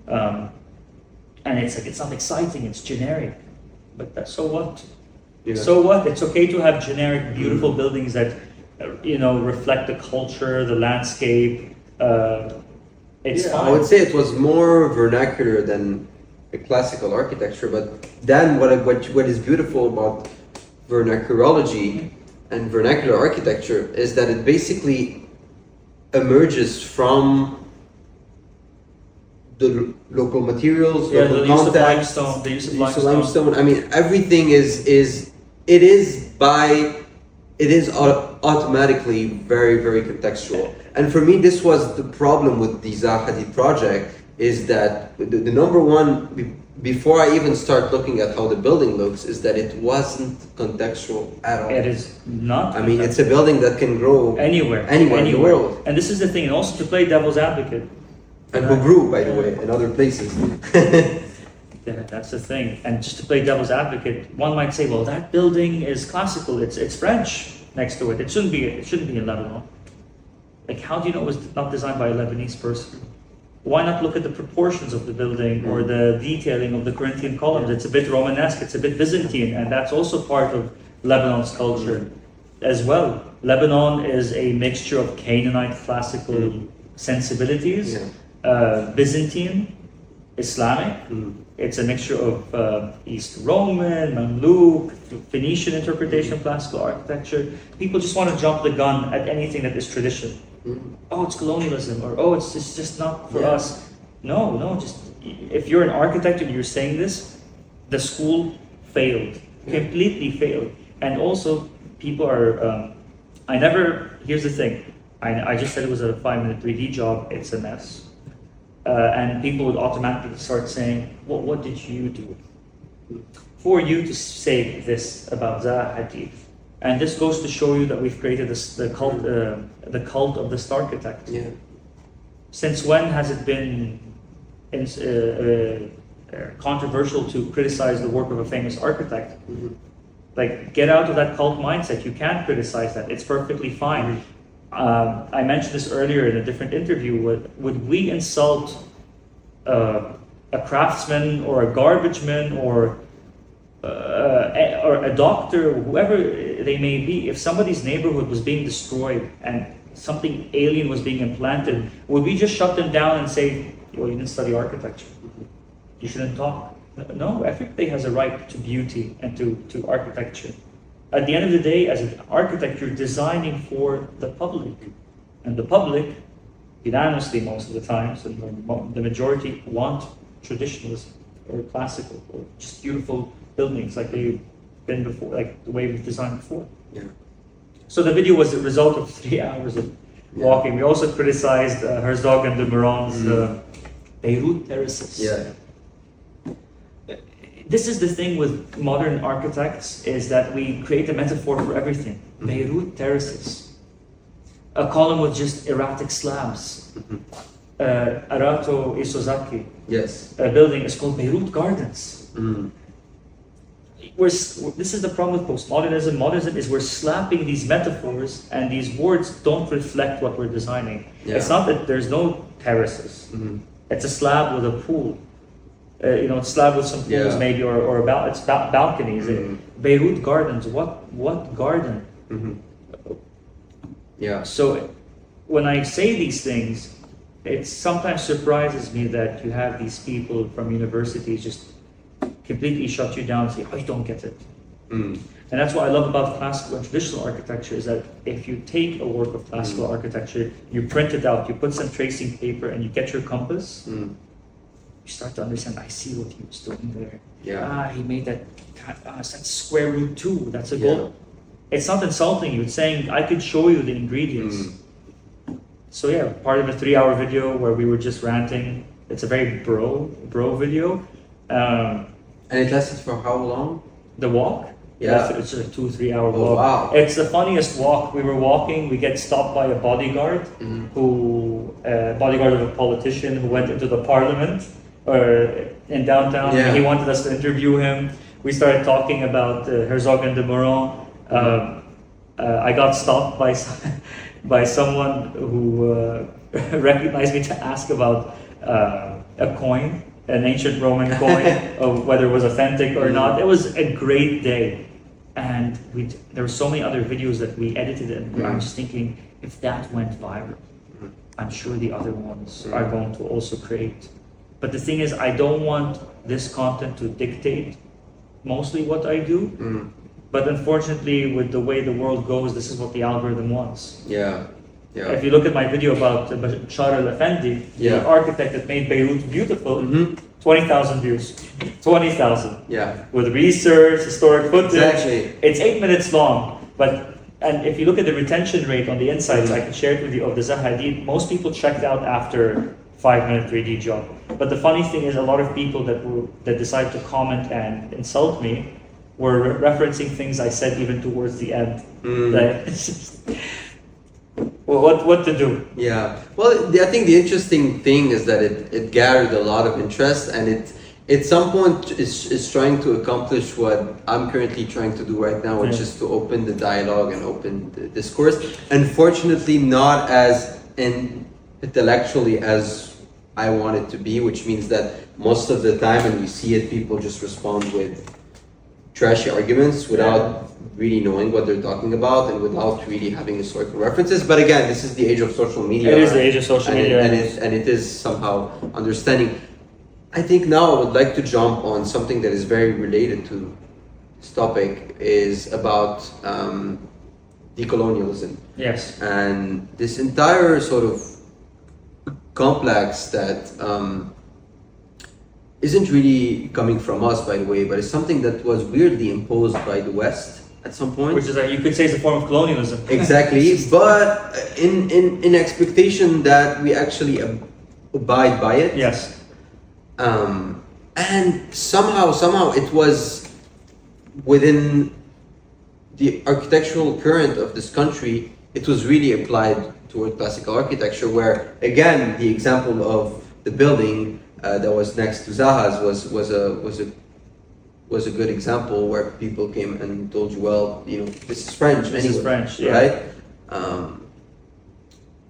And it's not exciting, it's generic. But so what? Yeah. So what? It's okay to have generic, beautiful buildings that reflect the culture, the landscape. It's Yeah, fine. I would say it was more vernacular than a classical architecture, but then what is beautiful about vernacularology and vernacular architecture is that it basically emerges from the local materials, Yeah, local the use of context, limestone, the use of the use of limestone. limestone. I mean, everything it is automatically very, very contextual. And for me, this was the problem with the Zaha Hadid project, is that the number one, before I even start looking at how the building looks, is that it wasn't contextual at all. It is not. I mean, it's a building that can grow anywhere in the world. And this is the thing, and also to play devil's advocate. And who grew, by the way, in other places. Yeah, that's the thing. And just to play devil's advocate, one might say, well, that building is classical. It's French next to it. It shouldn't be in Lebanon. Like, how do you know it was not designed by a Lebanese person? Why not look at the proportions of the building or the detailing of the Corinthian columns? It's a bit Romanesque, it's a bit Byzantine, and that's also part of Lebanon's culture as well. Lebanon is a mixture of Canaanite classical sensibilities, Byzantine, Islamic. It's a mixture of East Roman, Mamluk, Phoenician interpretation of classical architecture. People just want to jump the gun at anything that is tradition. Oh, it's colonialism, or oh, it's just not for us. No, just if you're an architect and you're saying this, the school failed, completely failed. And also, people are. Here's the thing. I just said it was a 5-minute 3D job. It's a mess. And people would automatically start saying, well, what did you do? For you to say this about Zaha Hadid. And this goes to show you that we've created the cult of this architect. Yeah. Since when has it been controversial to criticize the work of a famous architect? Like, get out of that cult mindset. You can't criticize that. It's perfectly fine. I mentioned this earlier in a different interview. Would we insult a craftsman or a garbage man or a doctor, whoever they may be, if somebody's neighborhood was being destroyed and something alien was being implanted, would we just shut them down and say, well, you didn't study architecture, you shouldn't talk? No, everybody has a right to beauty and to architecture. At the end of the day, as an architect, you're designing for the public. And the public, unanimously most of the times, and the majority want traditionalism or classical or just beautiful buildings like they've been before, like the way we've designed before. Yeah. So the video was a result of 3 hours of walking. We also criticized Herzog and de Meuron's Beirut terraces. Yeah. This is the thing with modern architects, is that we create a metaphor for everything. Beirut terraces. A column with just erratic slabs. Arato Isozaki. Yes. A building is called Beirut Gardens. This is the problem with postmodernism. Modernism is we're slapping these metaphors, and these words don't reflect what we're designing. Yeah. It's not that there's no terraces. It's a slab with a pool. It's slab with some pools maybe, or it's balconies. Beirut Gardens. What garden? Yeah. So when I say these things, it sometimes surprises me that you have these people from universities just completely shut you down and say, oh, you don't get it. And that's what I love about classical and traditional architecture, is that if you take a work of classical architecture, you print it out, you put some tracing paper, and you get your compass, you start to understand, I see what he was doing there. Yeah. He made that's square root 2, that's a goal. It's not insulting you, it's saying, I could show you the ingredients. So yeah, part of a 3-hour video where we were just ranting. It's a very bro video. And it lasted for how long? The walk? Yeah. It's a 2-3 hour walk. Wow. It's the funniest walk. We were walking, we get stopped by a bodyguard, bodyguard of a politician who went into the parliament in downtown. Yeah. He wanted us to interview him. We started talking about Herzog and de Meuron. I got stopped by someone who recognized me to ask about a coin, an ancient Roman coin, of whether it was authentic or not. It was a great day. And there were so many other videos that we edited, and I was thinking, if that went viral, I'm sure the other ones are going to also create. But the thing is, I don't want this content to dictate mostly what I do. But unfortunately, with the way the world goes, this is what the algorithm wants. Yeah. If you look at my video about Bashar al-Effendi, the architect that made Beirut beautiful, 20,000 views. 20,000. Yeah. With research, historic footage. Exactly. It's 8 minutes long. And if you look at the retention rate on the insights, I can share it with you, of the Zahadi, most people checked out after 5-minute 3D job. But the funny thing is, a lot of people that decided to comment and insult me were referencing things I said even towards the end. Like, it's just, well, what to do? Yeah. Well, I think the interesting thing is that it gathered a lot of interest, and it at some point is trying to accomplish what I'm currently trying to do right now, which is to open the dialogue and open the discourse. Unfortunately, not as intellectually as I want it to be, which means that most of the time when we see it, people just respond with trashy arguments without really knowing what they're talking about and without really having historical references. But again, this is the age of social media. It is the age of social media. And it is somehow understanding. I think now I would like to jump on something that is very related to this topic, is about decolonialism. Yes. And this entire sort of complex that isn't really coming from us, by the way, but it's something that was weirdly imposed by the West at some point. Which is, you could say, it's a form of colonialism. Exactly, but in expectation that we actually abide by it. Yes. And somehow it was within the architectural current of this country, it was really applied toward classical architecture, where again the example of the building that was next to Zaha's was a good example, where people came and told you, well, you know, this is French. This is French, yeah. Right?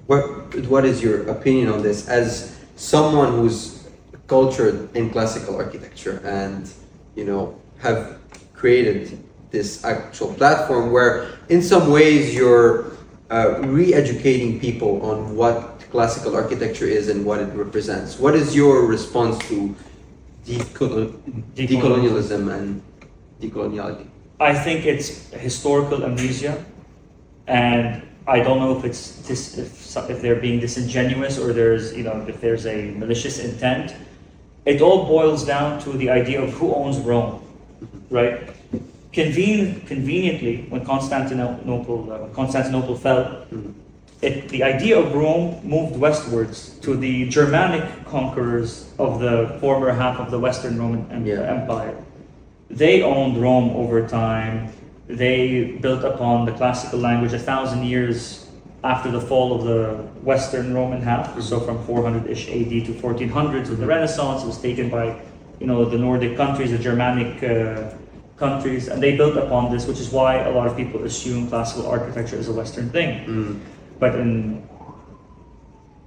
What is your opinion on this, as someone who's cultured in classical architecture and, you know, have created this actual platform where in some ways you're re-educating people on what classical architecture is and what it represents? What is your response to decolonialism and decoloniality? I think it's historical amnesia, and I don't know if it's if they're being disingenuous or if there's a malicious intent. It all boils down to the idea of who owns Rome, right? Conveniently, when Constantinople fell, the idea of Rome moved westwards to the Germanic conquerors of the former half of the Western Roman Empire. They owned Rome over time. They built upon the classical language 1,000 years after the fall of the Western Roman half. So from 400-ish AD to 1400s with the Renaissance, it was taken by, the Nordic countries, the Germanic countries, and they built upon this, which is why a lot of people assume classical architecture is a Western thing. But in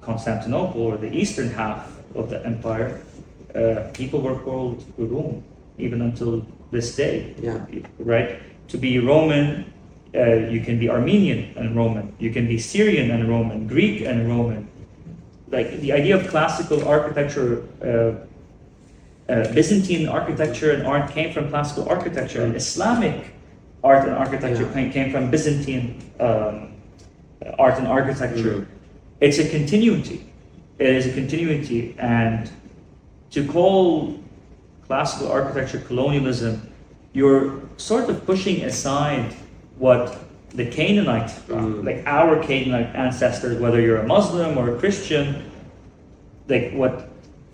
Constantinople, or the eastern half of the empire, people were called Rum, even until this day. Right? To be Roman, you can be Armenian and Roman. You can be Syrian and Roman, Greek and Roman. Like the idea of classical architecture, Byzantine architecture and art came from classical architecture, and Islamic art and architecture came from Byzantine art and architecture. It's a continuity. It is a continuity, and to call classical architecture colonialism, you're sort of pushing aside what the Canaanite, like our Canaanite ancestors, whether you're a Muslim or a Christian, like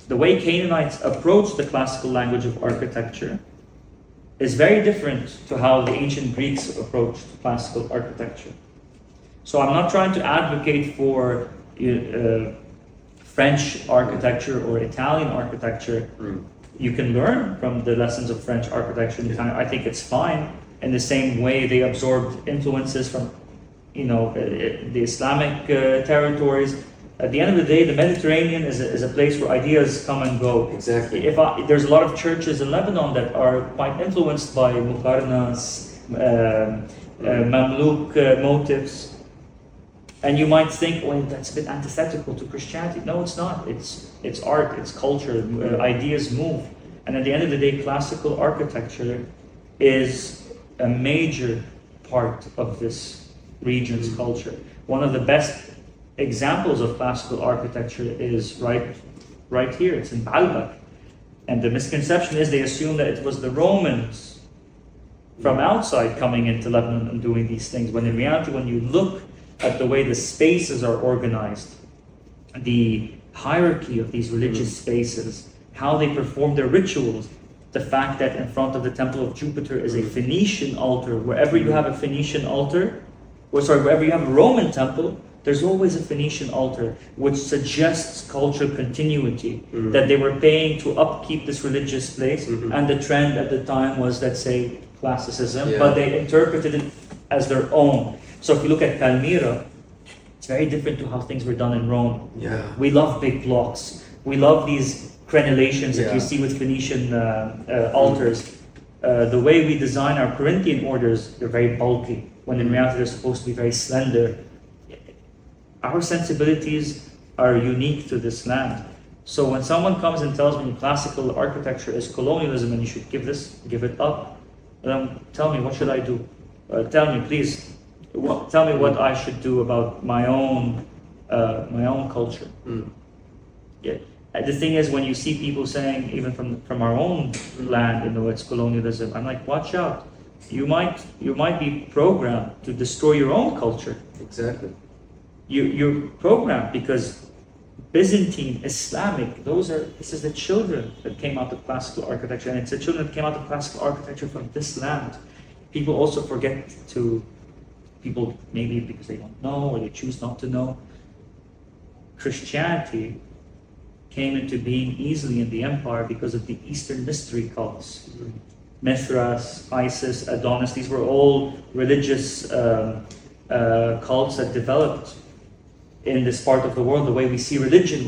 the way Canaanites approach the classical language of architecture is very different to how the ancient Greeks approached classical architecture. So I'm not trying to advocate for French architecture or Italian architecture. You can learn from the lessons of French architecture. I think it's fine. In the same way, they absorbed influences from, the Islamic territories. At the end of the day, the Mediterranean is a place where ideas come and go. Exactly. There's a lot of churches in Lebanon that are quite influenced by Muqarnas, Mamluk motifs. And you might think, well, that's a bit antithetical to Christianity. No, it's not. It's art, it's culture, ideas move. And at the end of the day, classical architecture is a major part of this region's culture. One of the best examples of classical architecture is right here. It's in Baalbek. And the misconception is they assume that it was the Romans from outside coming into Lebanon and doing these things. When in reality, when you look at the way the spaces are organized, the hierarchy of these religious spaces, how they perform their rituals, the fact that in front of the temple of Jupiter is a Phoenician altar. Wherever you have a Phoenician altar, wherever you have a Roman temple, there's always a Phoenician altar, which suggests cultural continuity, that they were paying to upkeep this religious place, and the trend at the time was, let's say, classicism, but they interpreted it as their own. So if you look at Palmyra, it's very different to how things were done in Rome. Yeah. We love big blocks. We love these crenellations that you see with Phoenician altars. The way we design our Corinthian orders, they're very bulky, when in reality they're supposed to be very slender. Our sensibilities are unique to this land. So when someone comes and tells me classical architecture is colonialism and you should give it up, tell me, what should I do? Tell me, please. Tell me what I should do about my own culture. Yeah. The thing is, when you see people saying, even from our own land, it's colonialism, I'm like, watch out. You might be programmed to destroy your own culture. Exactly. You're programmed because Byzantine, Islamic, this is the children that came out of classical architecture, and it's the children that came out of classical architecture from this land. People also forget to. People, maybe because they don't know or they choose not to know, Christianity came into being easily in the empire because of the Eastern mystery cults. Mithras, Isis, Adonis, these were all religious cults that developed in this part of the world. The way we see religion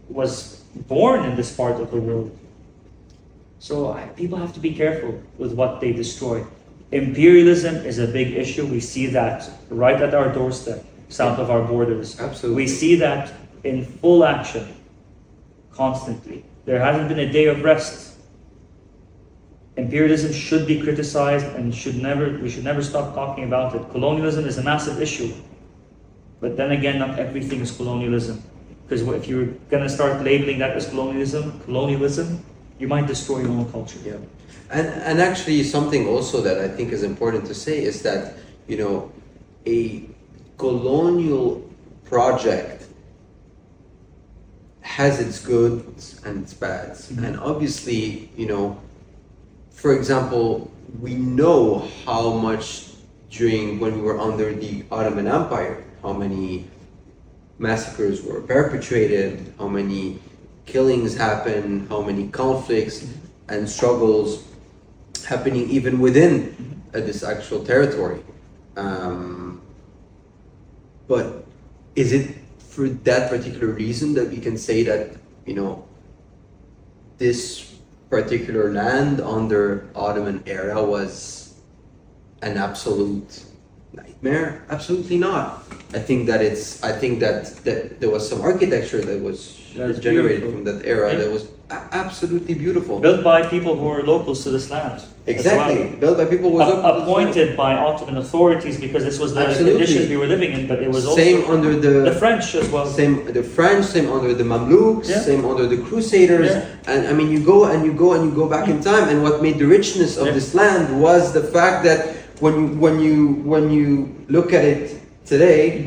was born in this part of the world. So people have to be careful with what they destroy. Imperialism is a big issue. We see that right at our doorstep, south of our borders. Absolutely. We see that in full action, constantly. There hasn't been a day of rest. Imperialism should be criticized and we should never stop talking about it. Colonialism is a massive issue. But then again, not everything is colonialism. Because if you're going to start labeling that as colonialism, you might destroy your own culture. Yeah. And actually something also that I think is important to say is that, a colonial project has its goods and its bads. And obviously, for example, we know how much when we were under the Ottoman Empire, how many massacres were perpetrated, how many killings happened, how many conflicts and struggles happening even within this actual territory. But is it for that particular reason that we can say that, this particular land under Ottoman era was an absolute nightmare? Absolutely not. I think that there was some architecture that was generated beautiful from that era that was absolutely beautiful. Built by people who were locals to this land. Exactly. Built by people who were appointed by Ottoman authorities because this was the conditions we were living in, but it was also same under the French as well. Same the French, same under the Mamluks, same under the Crusaders, and I mean you go back in time, and what made the richness of this land was the fact that when you look at it today,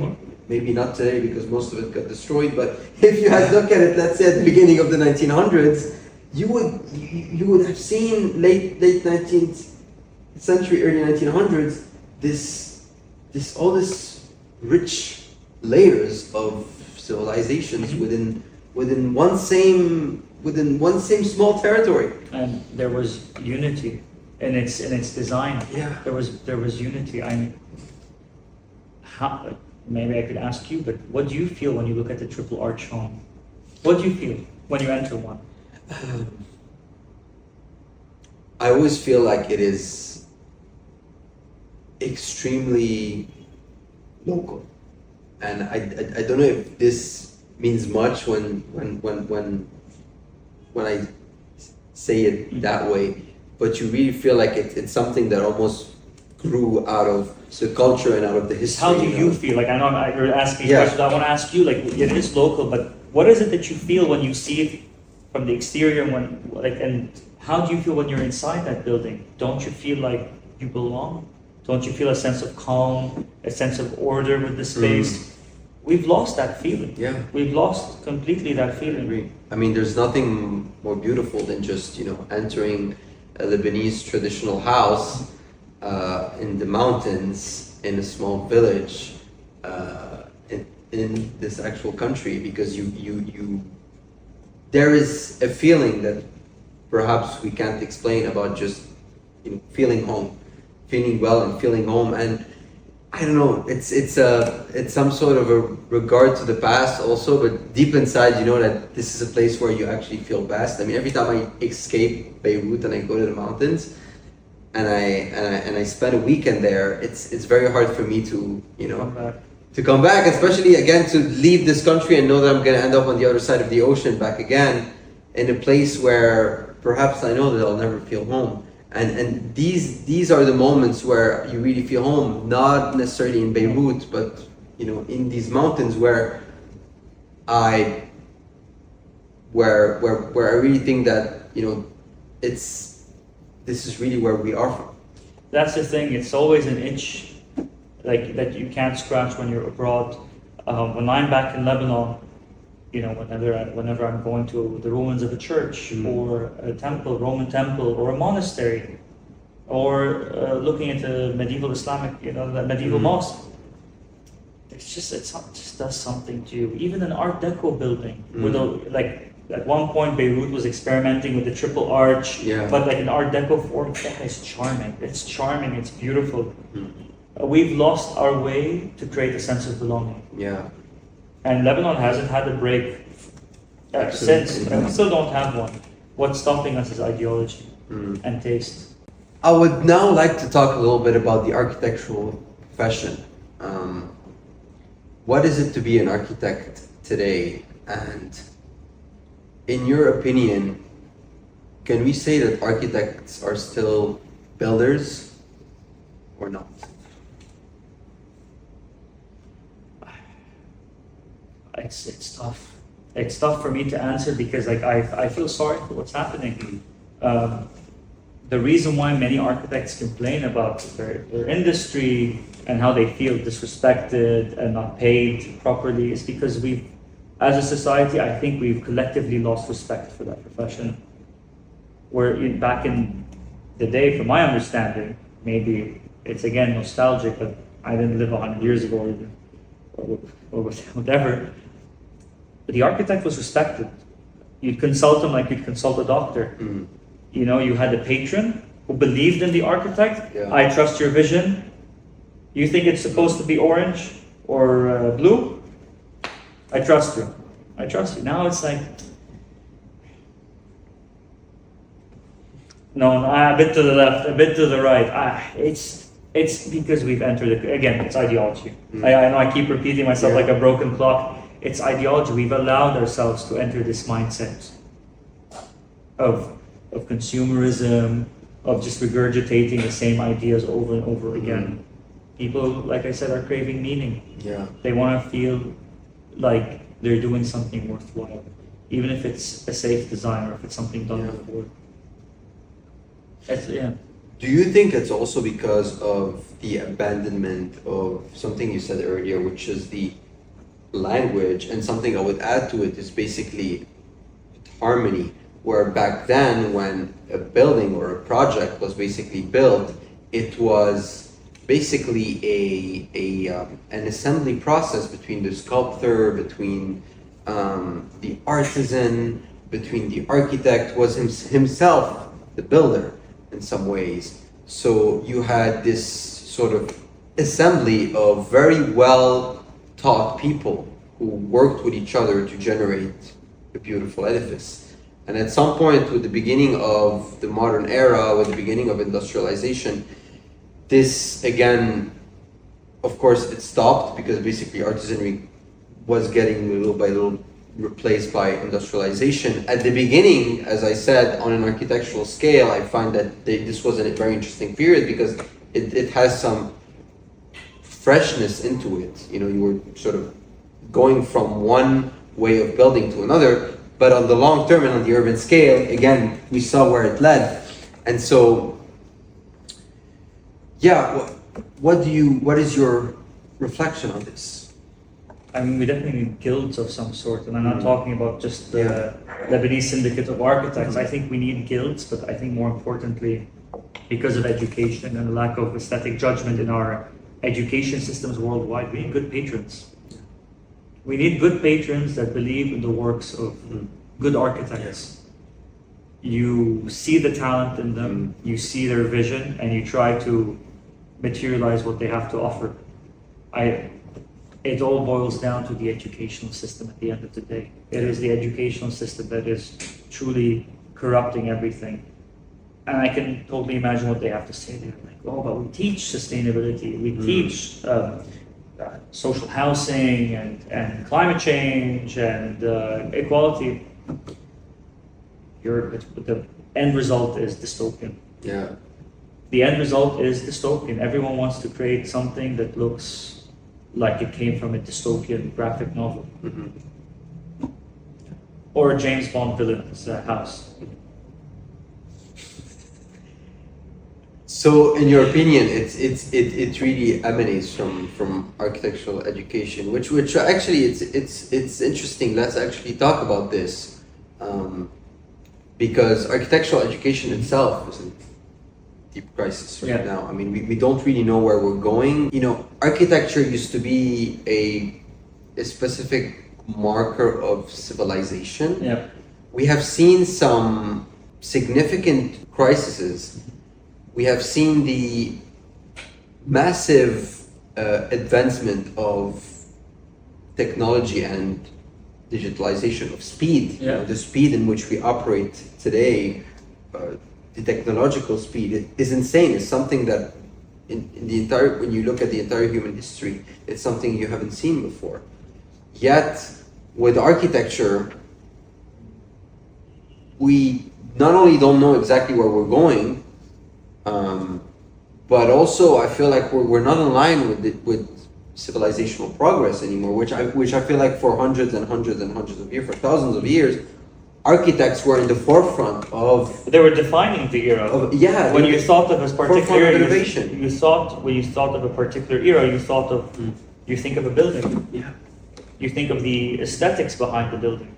maybe not today because most of it got destroyed, but if you had look at it, let's say at the beginning of the 1900s, you would have seen late 19th century, early 1900s, all this rich layers of civilizations within one same small territory. And there was unity in its design. Yeah. There was unity. Maybe I could ask you, but what do you feel when you look at the triple arch home? What do you feel when you enter one? I always feel like it is extremely local. and I don't know if this means much when I say it that way, but you really feel like it's something that almost grew out of the culture and out of the history. How do you feel? Like, I know you're asking Yeah. questions. I want to ask you, like, it is local, but what is it that you feel when you see it from the exterior? And how do you feel when you're inside that building? Don't you feel like you belong? Don't you feel a sense of calm, a sense of order with the space? We've lost that feeling. Yeah. We've lost completely that I feeling. agree. I mean, there's nothing more beautiful than just, entering a Lebanese traditional house in the mountains, in a small village, in this actual country, because there is a feeling that perhaps we can't explain about just feeling home, feeling well and feeling home. And I don't know, it's some sort of a regard to the past also, but deep inside you know that this is a place where you actually feel best. I mean, every time I escape Beirut and I go to the mountains and I spend a weekend there, it's very hard for me to come back, especially again to leave this country and know that I'm gonna end up on the other side of the ocean back again in a place where perhaps I know that I'll never feel home. And these are the moments where you really feel home, not necessarily in Beirut, but in these mountains where I really think that this is really where we are from. That's the thing. It's always an itch, like that you can't scratch when you're abroad. When I'm back in Lebanon, whenever I'm going to the ruins of a church or a temple, Roman temple, or a monastery, or looking at the medieval Islamic, the medieval mosque, it just does something to you. Even an Art Deco building, at one point Beirut was experimenting with the triple arch, but like an Art Deco form, that is charming. It's charming. It's beautiful. We've lost our way to create a sense of belonging. Yeah. And Lebanon hasn't had a break since. We still don't have one. What's stopping us is ideology and taste. I would now like to talk a little bit about the architectural profession. What is it to be an architect today? And in your opinion, can we say that architects are still builders or not? It's tough. It's tough for me to answer because I feel sorry for what's happening. The reason why many architects complain about their industry and how they feel disrespected and not paid properly is because as a society, I think we've collectively lost respect for that profession. Back in the day, from my understanding, maybe it's again nostalgic, but I didn't live 100 years ago or whatever. But the architect was respected. You'd consult him like you'd consult a doctor. You had a patron who believed in the architect. Yeah. I trust your vision. You think it's supposed to be orange or blue? I trust you. I trust you. Now it's like, no, a bit to the left, a bit to the right. It's because we've entered again. It's ideology. I know I keep repeating myself like a broken clock. It's ideology. We've allowed ourselves to enter this mindset of consumerism, of just regurgitating the same ideas over and over again. People, like I said, are craving meaning. Yeah. They want to feel like they're doing something worthwhile, even if it's a safe design or if it's something done before. Do you think it's also because of the abandonment of something you said earlier, which is the language, and something I would add to it is basically harmony, where back then when a building or a project was basically built, it was basically an assembly process between the sculptor, between the artisan, between the architect, was himself the builder in some ways. So you had this sort of assembly of very well taught people who worked with each other to generate a beautiful edifice. And at some point, with the beginning of the modern era, with the beginning of industrialization, this again of course, it stopped because basically artisanry was getting little by little replaced by industrialization. At the beginning, as I said, on an architectural scale, I find that this was a very interesting period because it has some freshness into it. You know, you were sort of going from one way of building to another, but on the long term and on the urban scale, again, we saw where it led. And so, yeah, what is your reflection on this? I mean, we definitely need guilds of some sort, and I'm not talking about just the Lebanese Syndicate of Architects. I think we need guilds, but I think more importantly, because of education and the lack of aesthetic judgment in our education systems worldwide, we need good patrons. We need good patrons that believe in the works of good architects. You see the talent in them, you see their vision, and you try to materialize what they have to offer. It all boils down to the educational system at the end of the day. It is the educational system that is truly corrupting everything. And I can totally imagine what they have to say. They're like, oh, but we teach sustainability, we teach social housing and climate change and equality. The end result is dystopian. Yeah. The end result is dystopian. Everyone wants to create something that looks like it came from a dystopian graphic novel. Or a James Bond villain's house. So, in your opinion, it really emanates from architectural education, which actually it's interesting. Let's actually talk about this, because architectural education itself is in deep crisis right now. I mean, we don't really know where we're going. You know, architecture used to be a specific marker of civilization. Yeah. We have seen some significant crises. We have seen the massive advancement of technology and digitalization of speed. You know, the speed in which we operate today, the technological speed is insane. It's something that in the entire, when you look at the entire human history, it's something you haven't seen before. Yet, with architecture, we not only don't know exactly where we're going, but also I feel like we're not in line with civilizational progress anymore, which I feel like for hundreds and hundreds and hundreds of years, for thousands of years, architects were in the forefront of. They were defining the era. When you thought of a particular innovation, when you thought of a particular era, you think of a building. Yeah. You think of the aesthetics behind the building.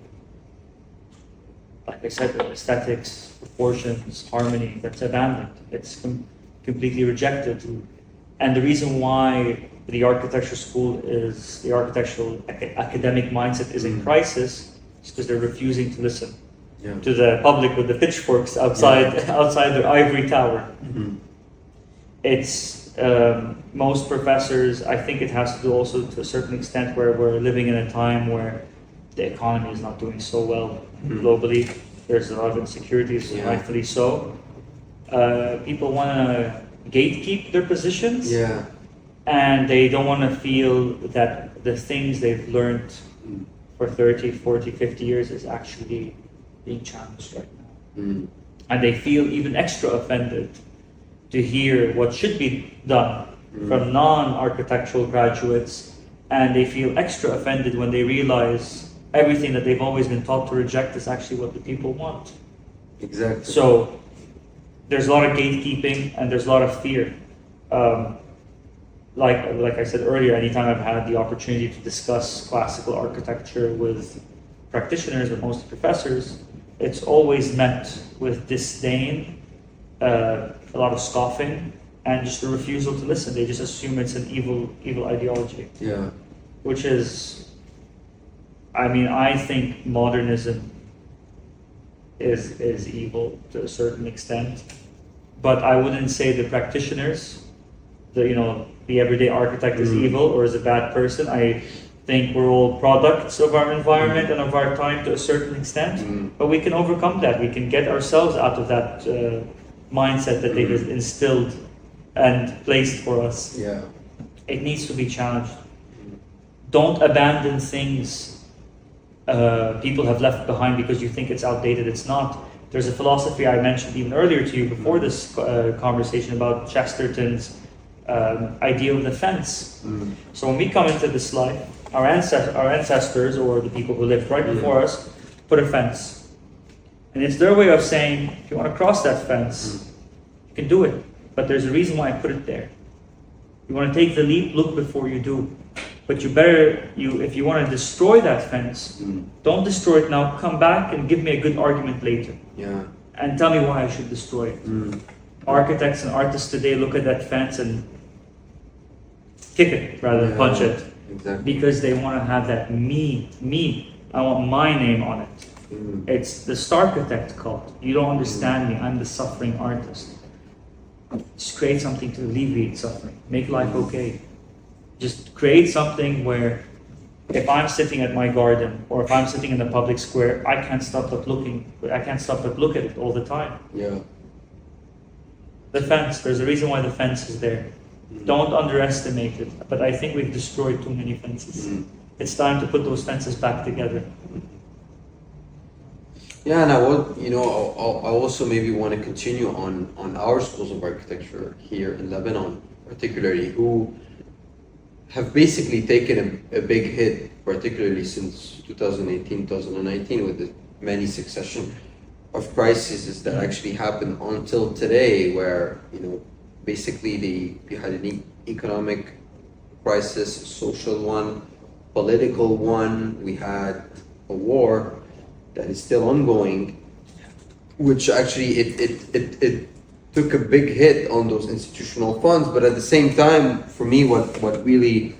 Like I said, aesthetics, proportions, harmony, that's abandoned. It's completely rejected. And the reason why the architecture school is, the architectural academic mindset is in crisis is because they're refusing to listen to the public with the pitchforks outside their ivory tower. It's most professors, I think it has to do also to a certain extent where we're living in a time where the economy is not doing so well globally. There's a lot of insecurities, rightfully so. People want to gatekeep their positions, and they don't want to feel that the things they've learned for 30, 40, 50 years is actually being challenged right now. And they feel even extra offended to hear what should be done from non-architectural graduates, and they feel extra offended when they realize everything that they've always been taught to reject is actually what the people want. Exactly. So there's a lot of gatekeeping and there's a lot of fear. Like I said earlier, anytime I've had the opportunity to discuss classical architecture with practitioners, with most professors, it's always met with disdain, a lot of scoffing, and just a refusal to listen. They just assume it's an evil ideology. Yeah. Which is, I mean, I think modernism is evil to a certain extent, but I wouldn't say the practitioners, the everyday architect is evil or is a bad person. I think we're all products of our environment and of our time to a certain extent, but we can overcome that. We can get ourselves out of that mindset that they've instilled and placed for us. Yeah. it needs to be challenged. Don't abandon things people have left behind because you think it's outdated. It's not. There's a philosophy I mentioned even earlier to you before this conversation about Chesterton's idea of the fence. So when we come into this life, our ancestors or the people who lived right before us put a fence. And it's their way of saying, if you want to cross that fence, you can do it. But there's a reason why I put it there. You want to take the leap, look before you do. But if you want to destroy that fence, don't destroy it now. Come back and give me a good argument later. Yeah. And tell me why I should destroy it. Architects and artists today look at that fence and kick it rather than punch it. Exactly. Because they want to have that me. I want my name on it. It's the Starchitect cult. You don't understand me. I'm the suffering artist. Just create something to alleviate suffering. Make life okay. Just create something where if I'm sitting at my garden or if I'm sitting in the public square, I can't stop but look at it all the time. Yeah. The fence, there's a reason why the fence is there. Don't underestimate it. But I think we've destroyed too many fences. It's time to put those fences back together. Yeah, and I also maybe want to continue on our schools of architecture here in Lebanon, particularly, who have basically taken a big hit, particularly since 2018, 2019, with the many succession of crises that actually happened until today, where basically you had an economic crisis, social one, political one. We had a war that is still ongoing, which actually it took a big hit on those institutional funds. But at the same time, for me, what really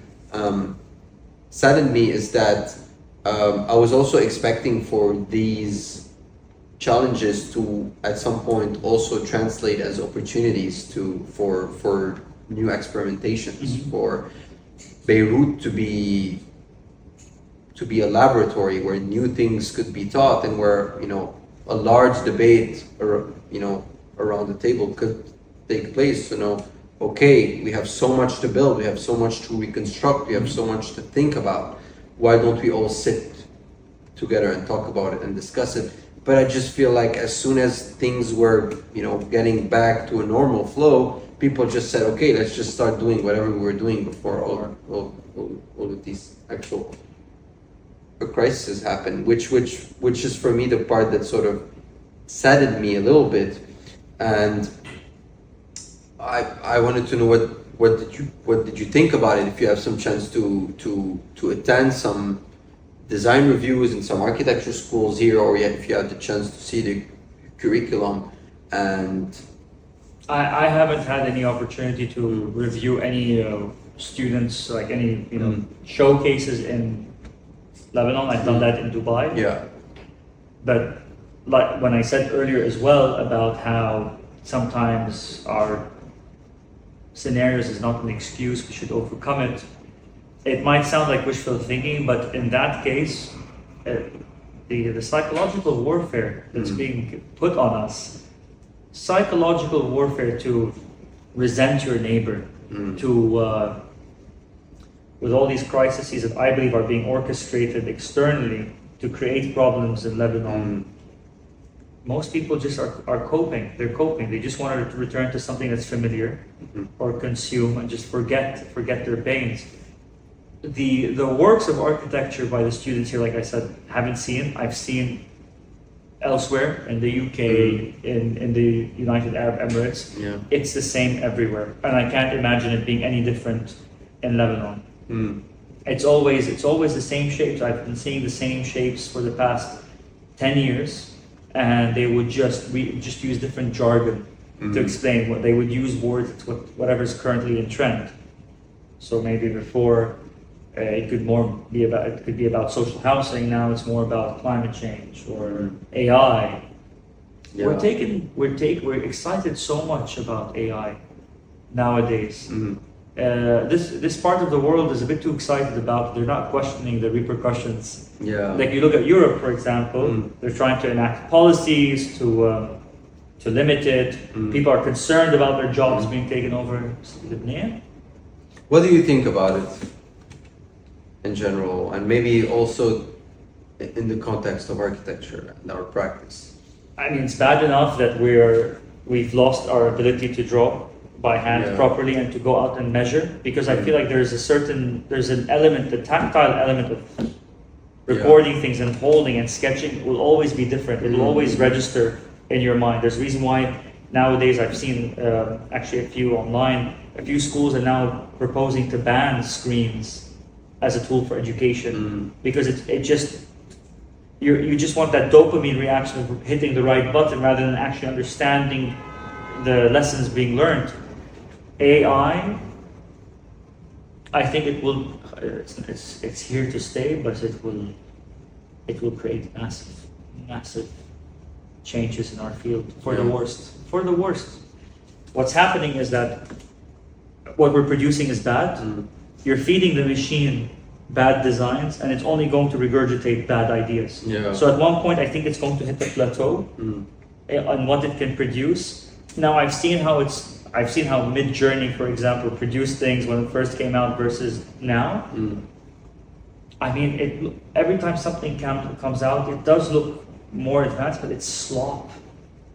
saddened me is that I was also expecting for these challenges to at some point also translate as opportunities for new experimentations, for Beirut to be a laboratory where new things could be taught, and where a large debate around the table could take place to know, okay, we have so much to build, we have so much to reconstruct, we have so much to think about. Why don't we all sit together and talk about it and discuss it? But I just feel like as soon as things were, getting back to a normal flow, people just said, okay, let's just start doing whatever we were doing before all of these actual crises happened, which is for me the part that sort of saddened me a little bit. And I wanted to know what did you think about it, if you have some chance to attend some design reviews in some architecture schools here, or if you had the chance to see the curriculum. And I haven't had any opportunity to review any students, like any showcases in Lebanon. I've done that in Dubai. Yeah. But like when I said earlier as well about how sometimes our scenarios is not an excuse, we should overcome it. It might sound like wishful thinking, but in that case, the psychological warfare that's being put on us, psychological warfare to resent your neighbor, to with all these crises that I believe are being orchestrated externally to create problems in Lebanon. Most people just are coping. They're coping. They just want to return to something that's familiar, or consume and just forget their pains. The works of architecture by the students here, like I said, haven't seen. I've seen elsewhere in the UK, in the United Arab Emirates. Yeah. It's the same everywhere, and I can't imagine it being any different in Lebanon. It's always the same shapes. I've been seeing the same shapes for the past 10 years, and they would just use different jargon to explain what they would use words. It's whatever's currently in trend. So maybe before it could be about social housing. Now it's more about climate change or AI. Yeah. We're excited so much about AI nowadays. This part of the world is a bit too excited about. They're not questioning the repercussions. Yeah. Like you look at Europe, for example, they're trying to enact policies to limit it. People are concerned about their jobs being taken over. What do you think about it in general, and maybe also in the context of architecture and our practice? I mean, it's bad enough that we've lost our ability to draw by hand properly and to go out and measure, because I feel like there's an element, the tactile element of recording things and holding and sketching will always be different. It will always register in your mind. There's a reason why nowadays I've seen actually a few schools are now proposing to ban screens as a tool for education, because it just you just want that dopamine reaction of hitting the right button rather than actually understanding the lessons being learned. AI, I think it will. It's here to stay, but it will create massive changes in our field for the worst. For the worst. What's happening is that what we're producing is bad. You're feeding the machine bad designs, and it's only going to regurgitate bad ideas. So at one point, I think it's going to hit the plateau on what it can produce. Now I've seen how Mid-Journey, for example, produced things when it first came out versus now. I mean, every time something comes out, it does look more advanced, but it's slop.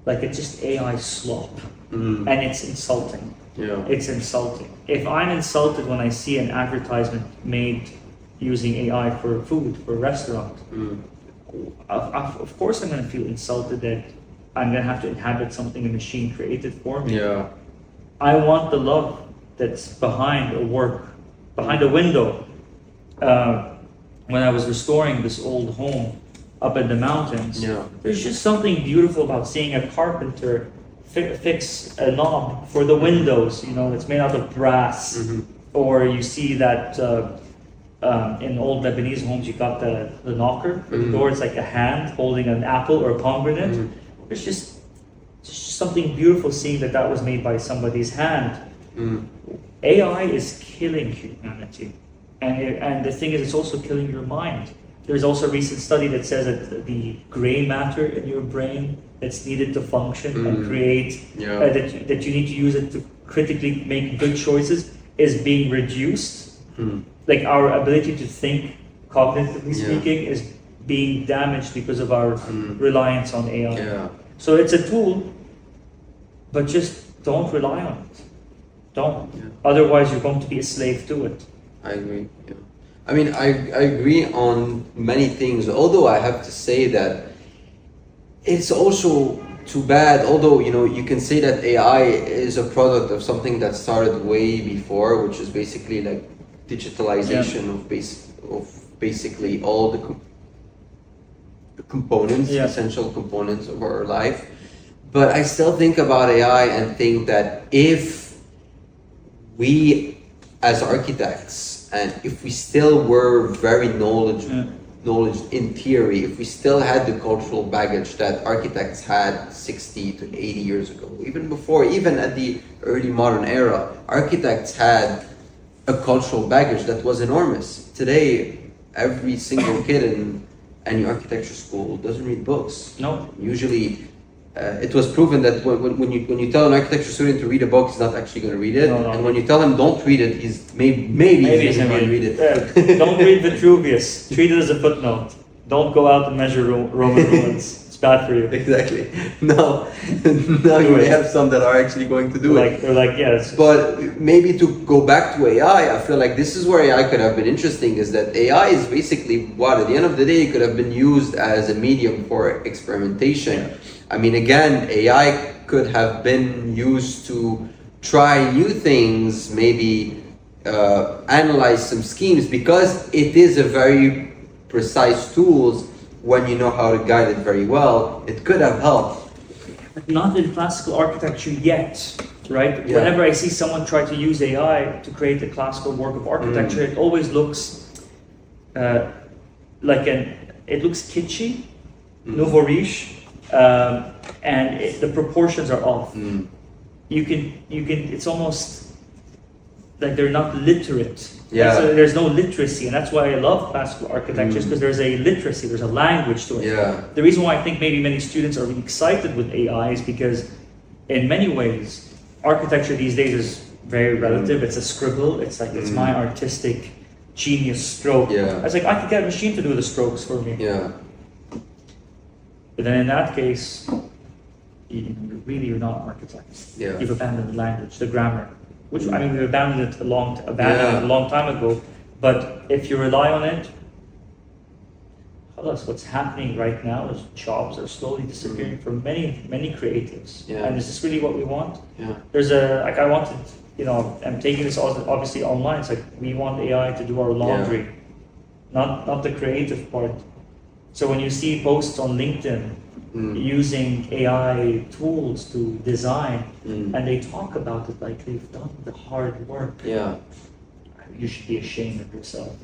Like, it's just AI slop. And it's insulting. It's insulting. If I'm insulted when I see an advertisement made using AI for food, for a restaurant, of course I'm going to feel insulted that I'm going to have to inhabit something a machine created for me. I want the love that's behind a work, behind a window. When I was restoring this old home up in the mountains, there's just something beautiful about seeing a carpenter fix a knob for the windows, it's made out of brass. Or you see that in old Lebanese homes, you got the knocker for the door. It's like a hand holding an apple or a pomegranate. It's just something beautiful seeing that was made by somebody's hand. AI is killing humanity. And the thing is, it's also killing your mind. There's also a recent study that says that the gray matter in your brain that's needed to function and create, that you need to use it to critically make good choices, is being reduced. Like, our ability to think, cognitively speaking, is being damaged because of our reliance on AI. So it's a tool, but just don't rely on it. Don't. Otherwise, you're going to be a slave to it. I agree. I mean, I agree on many things, although I have to say that it's also too bad, although, you can say that AI is a product of something that started way before, which is basically like digitalization of basically all the components, essential components of our life. But I still think about AI and think that if we as architects, and if we still were very knowledge in theory, if we still had the cultural baggage that architects had 60 to 80 years ago, even before, even at the early modern era, architects had a cultural baggage that was enormous. Today, every single kid in any architecture school doesn't read books. No. Usually, it was proven that when you tell an architecture student to read a book, he's not actually going to read it. And when you tell him don't read it, he's maybe he's going to read it. Don't read Vitruvius. Treat it as a footnote. Don't go out and measure Roman ruins. It's bad for you. Exactly. Now you may have some that are actually going to do it. They're like, yes. But maybe to go back to AI, I feel like this is where AI could have been interesting, is that AI is basically at the end of the day, it could have been used as a medium for experimentation. I mean, again, AI could have been used to try new things, maybe analyze some schemes, because it is a very precise tool. When you know how to guide it very well, it could have helped. But not in classical architecture yet, right? Whenever I see someone try to use AI to create a classical work of architecture, it always looks it looks kitschy, nouveau riche. And the proportions are off. You can. It's almost like they're not literate. So there's no literacy, and that's why I love classical architecture, because there's a literacy, there's a language to it. The reason why I think maybe many students are really excited with AI is because, in many ways, architecture these days is very relative. It's a scribble. It's like it's my artistic genius stroke. Yeah. I was like, I could get a machine to do the strokes for me. Yeah. But then in that case, you're not an architect. Yeah. You've abandoned the language, the grammar, which I mean, we abandoned it a long time ago. But if you rely on it, what's happening right now is jobs are slowly disappearing for many creatives. Yeah. And is this really what we want? Yeah. There's I wanted, I'm taking this obviously online. It's like we want AI to do our laundry, not the creative part. So when you see posts on LinkedIn using AI tools to design, and they talk about it like they've done the hard work, you should be ashamed of yourself.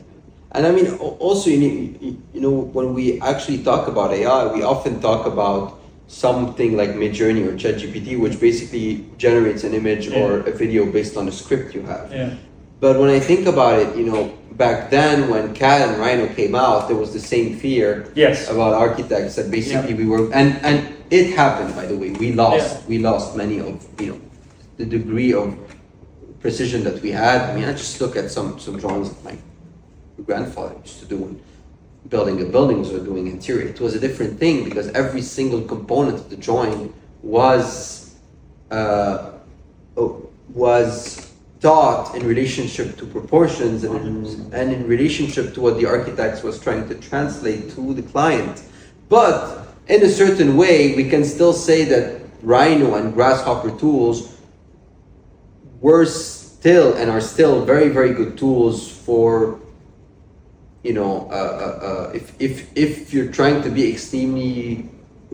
And I mean, also, when we actually talk about AI, we often talk about something like Midjourney or ChatGPT, which basically generates an image or a video based on a script you have. Yeah. But when I think about it, back then when CAD and Rhino came out, there was the same fear about architects that basically we were, and it happened, by the way. We lost many of, the degree of precision that we had. I mean, I just look at some drawings that my grandfather used to do when building buildings or doing interior. It was a different thing because every single component of the drawing was taught in relationship to proportions and in relationship to what the architect was trying to translate to the client. But in a certain way, we can still say that Rhino and Grasshopper tools were still and are still very, very good tools for, if you're trying to be extremely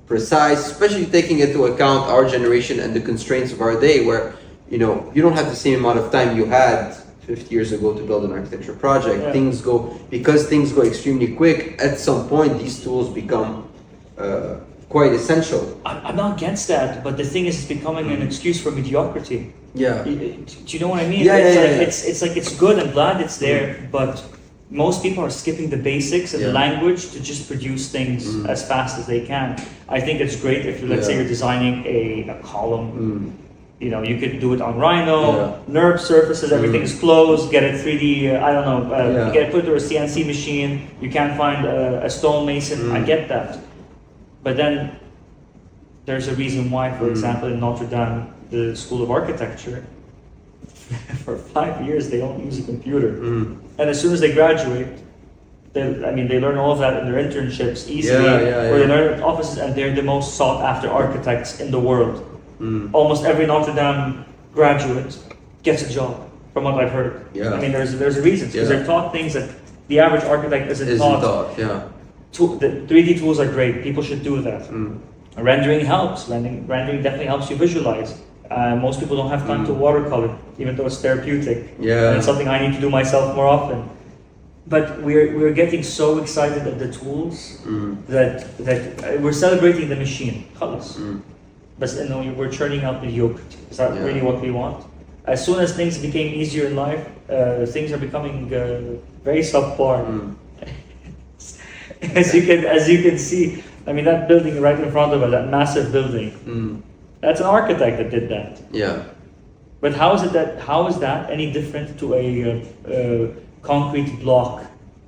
precise, especially taking into account our generation and the constraints of our day, where you don't have the same amount of time you had 50 years ago to build an architecture project. Things go extremely quick. At some point, these tools become quite essential. I'm not against that, but the thing is, it's becoming an excuse for mediocrity. Yeah. Do you know what I mean? It's like it's good. I'm glad it's there, but most people are skipping the basics and the language to just produce things as fast as they can. I think it's great if let's say you're designing a column. You could do it on Rhino, NURB surfaces, everything is closed, get it 3D, you get it put through a CNC machine, you can't find a stonemason, I get that. But then there's a reason why, for example, in Notre Dame, the School of Architecture, for 5 years they don't use a computer. And as soon as they graduate, they learn all of that in their internships easily, or they learn in offices, and they're the most sought after architects in the world. Almost every Notre Dame graduate gets a job, from what I've heard. I mean, there's a reason, because they're taught things that the average architect isn't taught. The 3D tools are great. People should do that. Rendering helps. Rendering definitely helps you visualize. Most people don't have time to watercolor, even though it's therapeutic. And it's something I need to do myself more often. But we're getting so excited at the tools that we're celebrating the machine. But we're churning out mediocrity. Is that really what we want? As soon as things became easier in life, things are becoming very subpar. As you can see, I mean, that building right in front of us, that massive building, that's an architect that did that. But how is that any different to a concrete block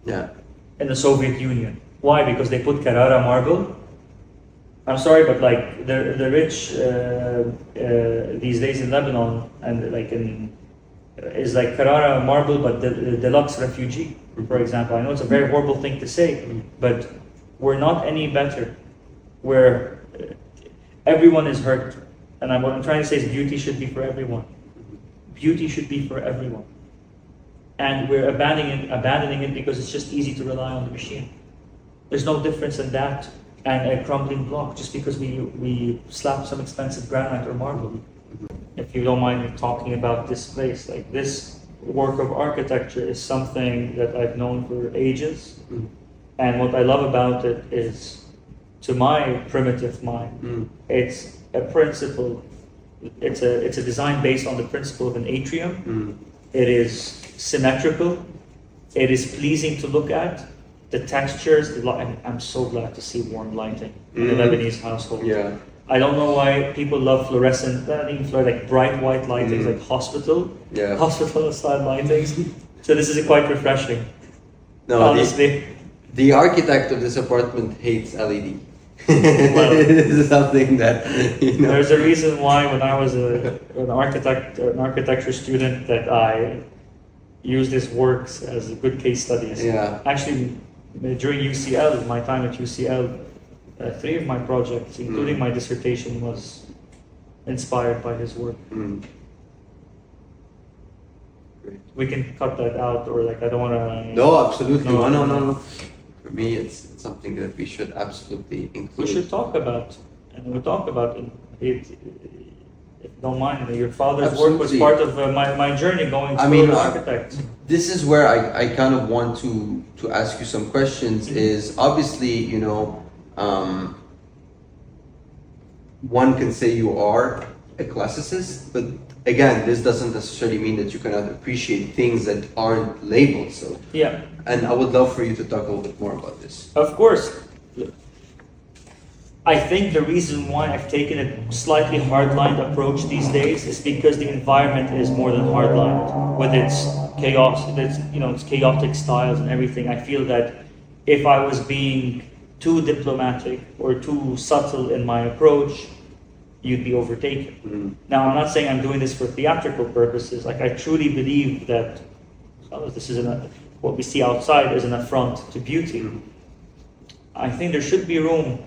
in the Soviet Union? Why? Because they put Carrara marble. I'm sorry, but like the rich these days in Lebanon and is like Carrara marble, but the deluxe refugee, for example. I know it's a very horrible thing to say, but we're not any better. Where everyone is hurt, and what I'm trying to say is beauty should be for everyone. Beauty should be for everyone, and we're abandoning it because it's just easy to rely on the machine. There's no difference in that and a crumbling block just because we slap some expensive granite or marble. If you don't mind talking about this place, like this work of architecture is something that I've known for ages. And what I love about it is, to my primitive mind, it's a principle. It's a design based on the principle of an atrium. It is symmetrical. It is pleasing to look at. The textures, I'm so glad to see warm lighting in the Lebanese household. I don't know why people love fluorescent, not even like bright white lightings, like hospital style lightings. So this is quite refreshing. No, honestly. The architect of this apartment hates LED. Well, this is something that, you know. There's a reason why when I was an architecture student that I used these works as good case studies. Yeah. Actually, during UCL, my time at UCL, 3 of my projects, including my dissertation, was inspired by his work. Great. We can cut that out, or like I don't want to. No, absolutely. No. No. For me, it's something that we should absolutely include. We should talk about, and we'll talk about it. If you don't mind, your father's work was part of my journey going to an architect. This is where I kind of want to ask you some questions. Is obviously, you know, one can say you are a classicist, but again, this doesn't necessarily mean that you cannot appreciate things that aren't labeled. So yeah, and I would love for you to talk a little bit more about this. Of course. I think the reason why I've taken a slightly hardlined approach these days is because the environment is more than hardlined with its chaos, its chaotic styles and everything. I feel that if I was being too diplomatic or too subtle in my approach, you'd be overtaken. Now, I'm not saying I'm doing this for theatrical purposes. Like, I truly believe that this is what we see outside is an affront to beauty. I think there should be room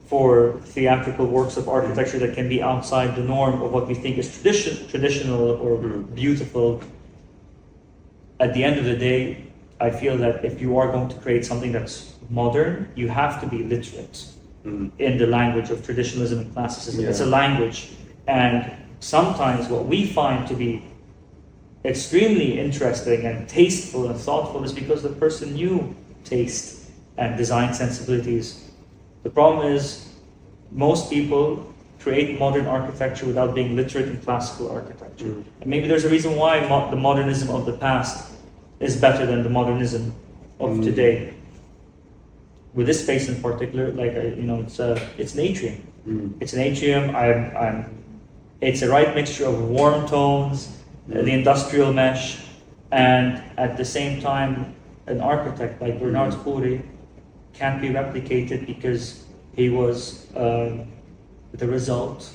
for theatrical works of architecture that can be outside the norm of what we think is traditional or beautiful. At the end of the day, I feel that if you are going to create something that's modern, you have to be literate in the language of traditionalism and classicism. It's a language, and sometimes what we find to be extremely interesting and tasteful and thoughtful is because the person knew taste and design sensibilities. The problem is most people create modern architecture without being literate in classical architecture. And maybe there's a reason why the modernism of the past is better than the modernism of today. With this space in particular, like it's an atrium. It's an atrium. It's a right mixture of warm tones, the industrial mesh, and at the same time, an architect like Bernard Khoury can't be replicated because he was the result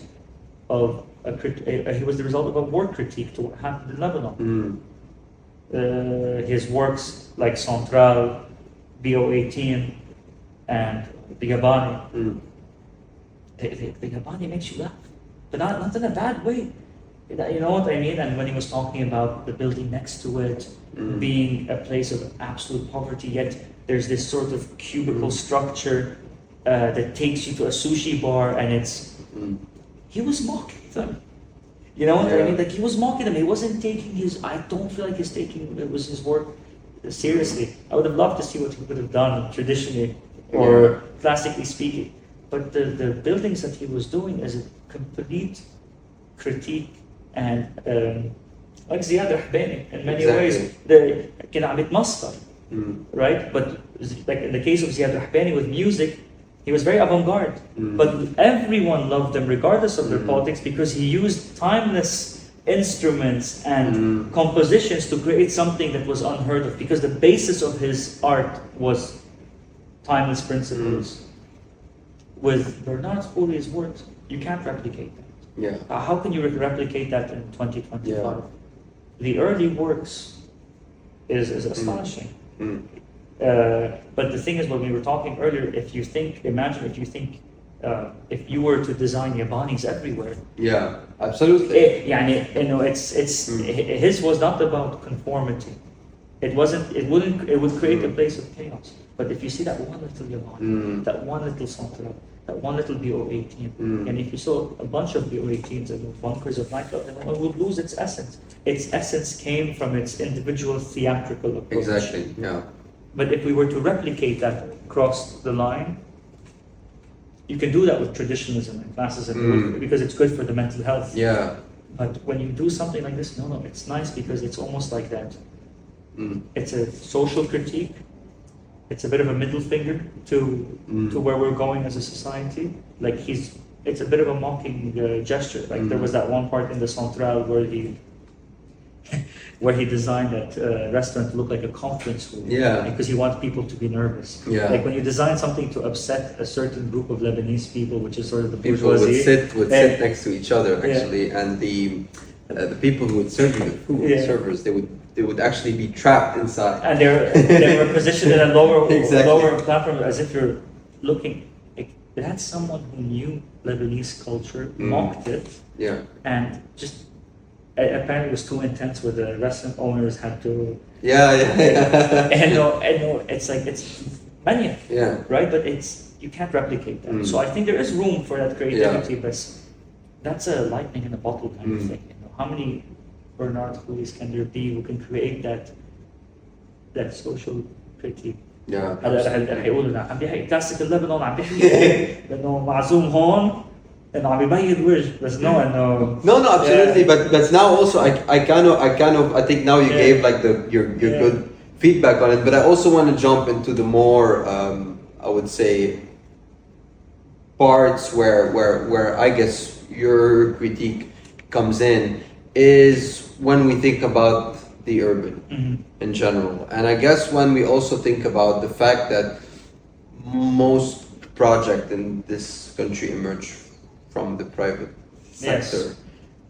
of a work critique to what happened in Lebanon. His works like Central, BO18, and the Gabani. The Gabani makes you laugh, but not in a bad way. You know what I mean? And when he was talking about the building next to it being a place of absolute poverty, yet there's this sort of cubicle structure that takes you to a sushi bar, and he was mocking them. You know what I mean? Like, he was mocking them. He wasn't taking I don't feel like he's taking his work seriously. I would have loved to see what he would have done traditionally or classically speaking. But the buildings that he was doing is a complete critique and like Ziad Rahbani in many ways. كان عم يتمسخر, right? But like in the case of Ziad Rahbani with music, he was very avant-garde. But everyone loved him regardless of their politics because he used timeless instruments and compositions to create something that was unheard of, because the basis of his art was timeless principles. With Bernard Khoury's works, you can't replicate that. How can you replicate that in 2025? The early works is astonishing. But the thing is, when we were talking earlier, if you were to design Yabanis everywhere. Yeah, absolutely. His was not about conformity. It would create a place of chaos. But if you see that one little Yabani, that one little Central, that one little BO18, and if you saw a bunch of BO18s and bunkers of nightclubs, then it would lose its essence. Its essence came from its individual theatrical approach. Exactly, yeah. But if we were to replicate that across the line, you can do that with traditionalism and classicism because it's good for the mental health. Yeah. But when you do something like this, no, it's nice because it's almost like that. It's a social critique. It's a bit of a middle finger to where we're going as a society. Like, he's it's a bit of a mocking gesture. Like there was that one part in the Central where he designed that restaurant to look like a conference room. Yeah. Because he wants people to be nervous. Yeah. Like when you design something to upset a certain group of Lebanese people, which is sort of the People bourgeoisie. would sit next to each other actually, and the people who would serve you the food, the servers, they would actually be trapped inside. And they were positioned in a lower Exactly. lower platform as if you're looking. Like, that's someone who knew Lebanese culture, mocked it, Yeah. and just apparently it was too intense where the restaurant owners had to. Yeah. And no, it's like it's maniac, Yeah. right? But you can't replicate that. So I think there is room for that creativity, but that's a lightning in a bottle kind of thing. You know, how many Bernard Khoury's can there be who can create that social critique? Yeah. هلا حيقولوا عم بيحكي كلاسيكال لبنان عم بيحكي لانه معزوم هون انه عم يبيض وجه بس انه No, absolutely. But now also I think now you gave like your good feedback on it. But I also want to jump into the more I would say parts where I guess your critique comes in is when we think about the urban in general. And I guess when we also think about the fact that most projects in this country emerge from the private sector.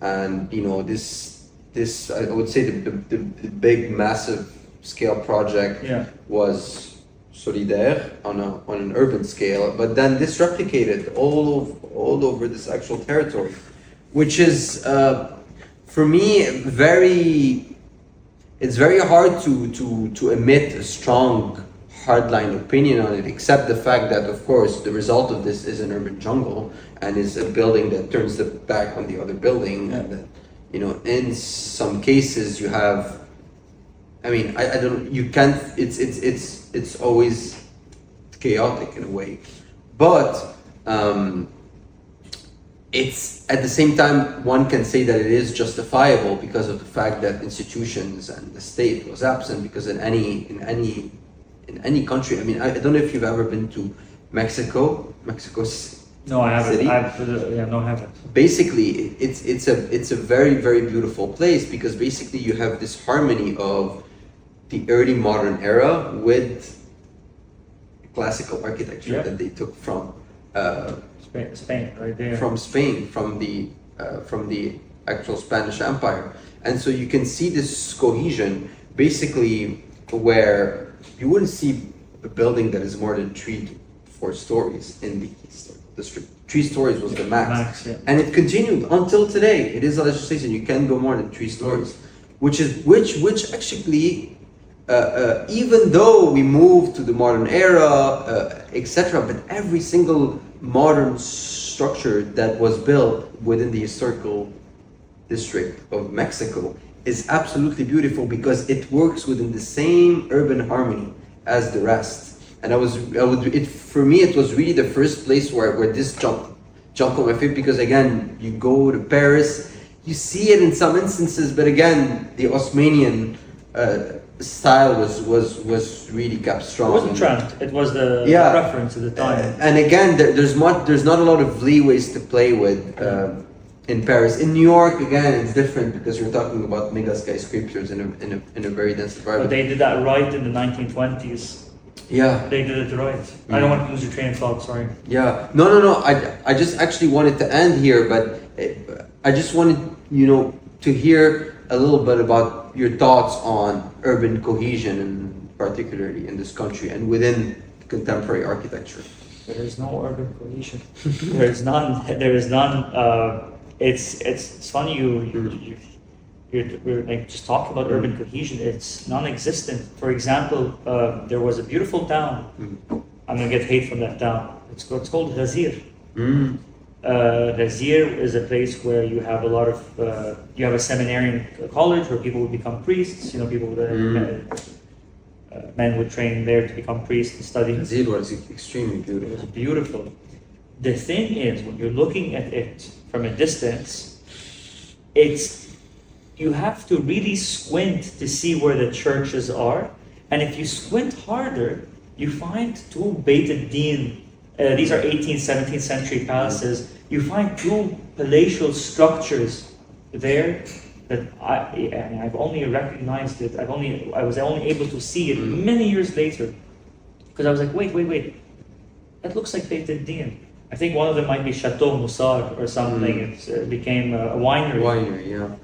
And this I would say the big massive scale project was Solidaire on an urban scale, but then this replicated all over this actual territory, which is for me it's very hard to emit a strong hardline opinion on it, except the fact that of course the result of this is an urban jungle and is a building that turns the back on the other building, and that, in some cases you have, I mean, I don't, you can't, it's always chaotic in a way, but it's at the same time one can say that it is justifiable because of the fact that institutions and the state was absent, because in any country, I mean, I don't know if you've ever been to Mexico. No, I haven't. City. No, I haven't. Basically, it's a very, very beautiful place because basically you have this harmony of the early modern era with classical architecture that they took from Spain, right there. From Spain, from the actual Spanish Empire, and so you can see this cohesion, basically, where you wouldn't see a building that is more than 3 to 4 stories in the district. 3 stories was the max. And it continued until today. It is a legislation, you can't go more than 3 stories, which actually, even though we moved to the modern era, etc., but every single modern structure that was built within the historical district of Mexico is absolutely beautiful because it works within the same urban harmony as the rest. And for me, it was really the first place where this jumped on my feet, because again, you go to Paris, you see it in some instances, but again, the Osmanian style was really kept strong. It wasn't trend. It was the preference at the time. And again, there's not a lot of leeways to play with in Paris. In New York, again, it's different because you're talking about mega skyscrapers in a very dense environment. But they did that right in the 1920s. Yeah, they did it right. I don't want to lose your train of thought. Sorry. Yeah, no. I just actually wanted to end here, but I just wanted to hear a little bit about your thoughts on urban cohesion, and particularly in this country and within contemporary architecture. There is no urban cohesion. There is none. There is none. It's funny we're like just talking about urban cohesion. It's non-existent. For example, there was a beautiful town. I'm gonna get hate from that town. It's called Razir. Razir is a place where you have a lot of you have a seminarian college where people would become priests. People would men would train there to become priests and study. Razir was extremely beautiful. It was beautiful. The thing is, when you're looking at it from a distance, you have to really squint to see where the churches are, and if you squint harder, you find 2 Beit ad-Din. These are 18th, 17th century palaces you find two palatial structures there that I've only recognized it. I was only able to see it many years later, because I was like, wait, that looks like Beit Din. I think one of them might be Chateau Moussard or something. It became a winery.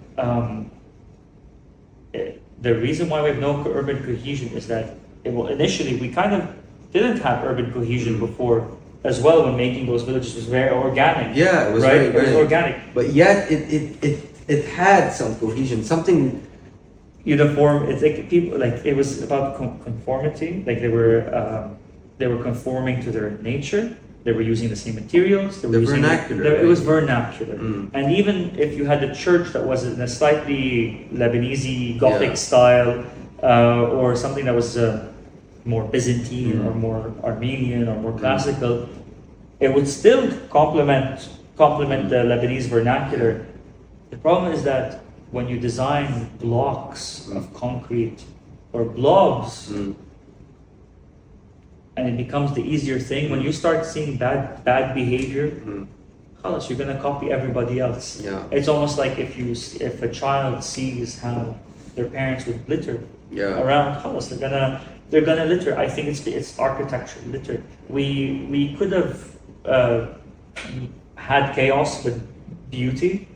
The reason why we have no urban cohesion is that initially we kind of didn't have urban cohesion before as well. When making those villages, it was very organic. Yeah, it was right? very It was organic, but yet it had some cohesion, something uniform. It's like people like it was about conformity. Like they were conforming to their nature. They were using the same materials. They were using vernacular. It was vernacular. And even if you had a church that was in a slightly Lebanese Gothic style, or something that was more Byzantine or more Armenian or more classical, it would still complement the Lebanese vernacular. The problem is that when you design blocks of concrete or blobs, and it becomes the easier thing, when you start seeing bad behavior, خلاص, you're gonna copy everybody else. Yeah. It's almost like if a child sees how their parents would litter around, خلاص, they're gonna litter. I think it's architecture, litter. We could have had chaos with beauty.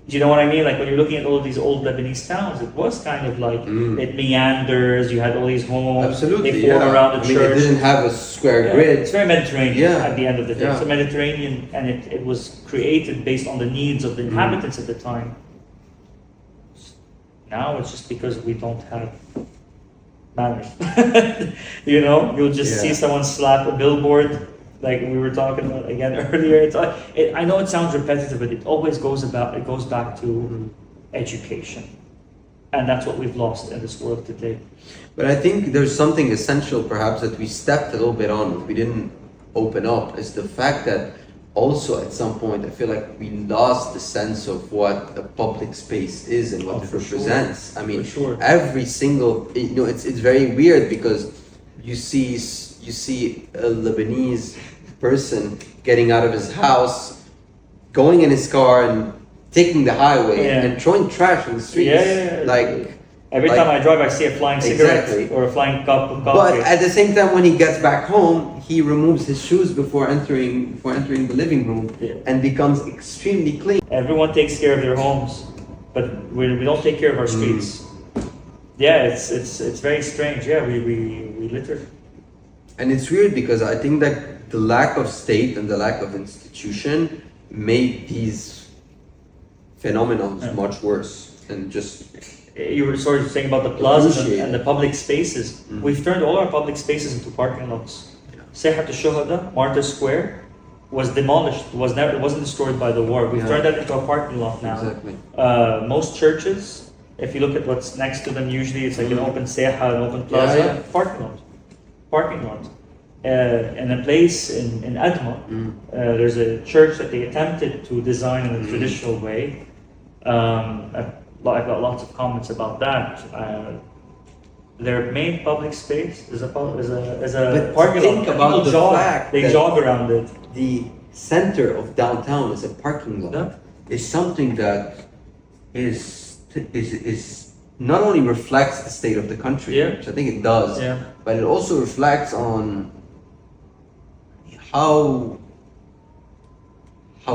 Do you know what I mean? Like when you're looking at all of these old Lebanese towns, it was kind of like it meanders. You had all these homes. Absolutely, they form around the church. It didn't have a square grid. It's very Mediterranean at the end of the day. Yeah. It's a Mediterranean, and it was created based on the needs of the inhabitants at the time. Now it's just because we don't have manners. You know, you'll just see someone slap a billboard. Like we were talking about again earlier, I know it sounds repetitive, but it always goes back to education, and that's what we've lost in this world today. But I think there's something essential, perhaps, that we stepped a little bit on, but we didn't open up, is the fact that also at some point I feel like we lost the sense of what a public space is and what it represents. Sure. I mean, sure. every single, it's very weird because you see a Lebanese person getting out of his house, going in his car and taking the highway and throwing trash in the streets. Like every time I drive, I see a flying cigarette or a flying cup of coffee. But at the same time, when he gets back home, he removes his shoes before entering the living room and becomes extremely clean. Everyone takes care of their homes, but we don't take care of our streets. Yeah, it's very strange. Yeah, we litter. And it's weird because I think that the lack of state and the lack of institution made these phenomena much worse and just. You were sort of saying about the plazas and the public spaces. We've turned all our public spaces into parking lots. Sehat al-Shuhada, Martyrs Square, was demolished. It wasn't destroyed by the war. We've turned that into a parking lot now. Exactly. Most churches, if you look at what's next to them, usually it's like an open seha, an open plaza, parking lot. In a place in Adma, there's a church that they attempted to design in a traditional way. I've got lots of comments about that. Their main public space is a parking lot. Think about the fact they that jog around it. The center of downtown is a parking lot. Yeah. Is something that is not only reflects the state of the country, which I think it does, but it also reflects on how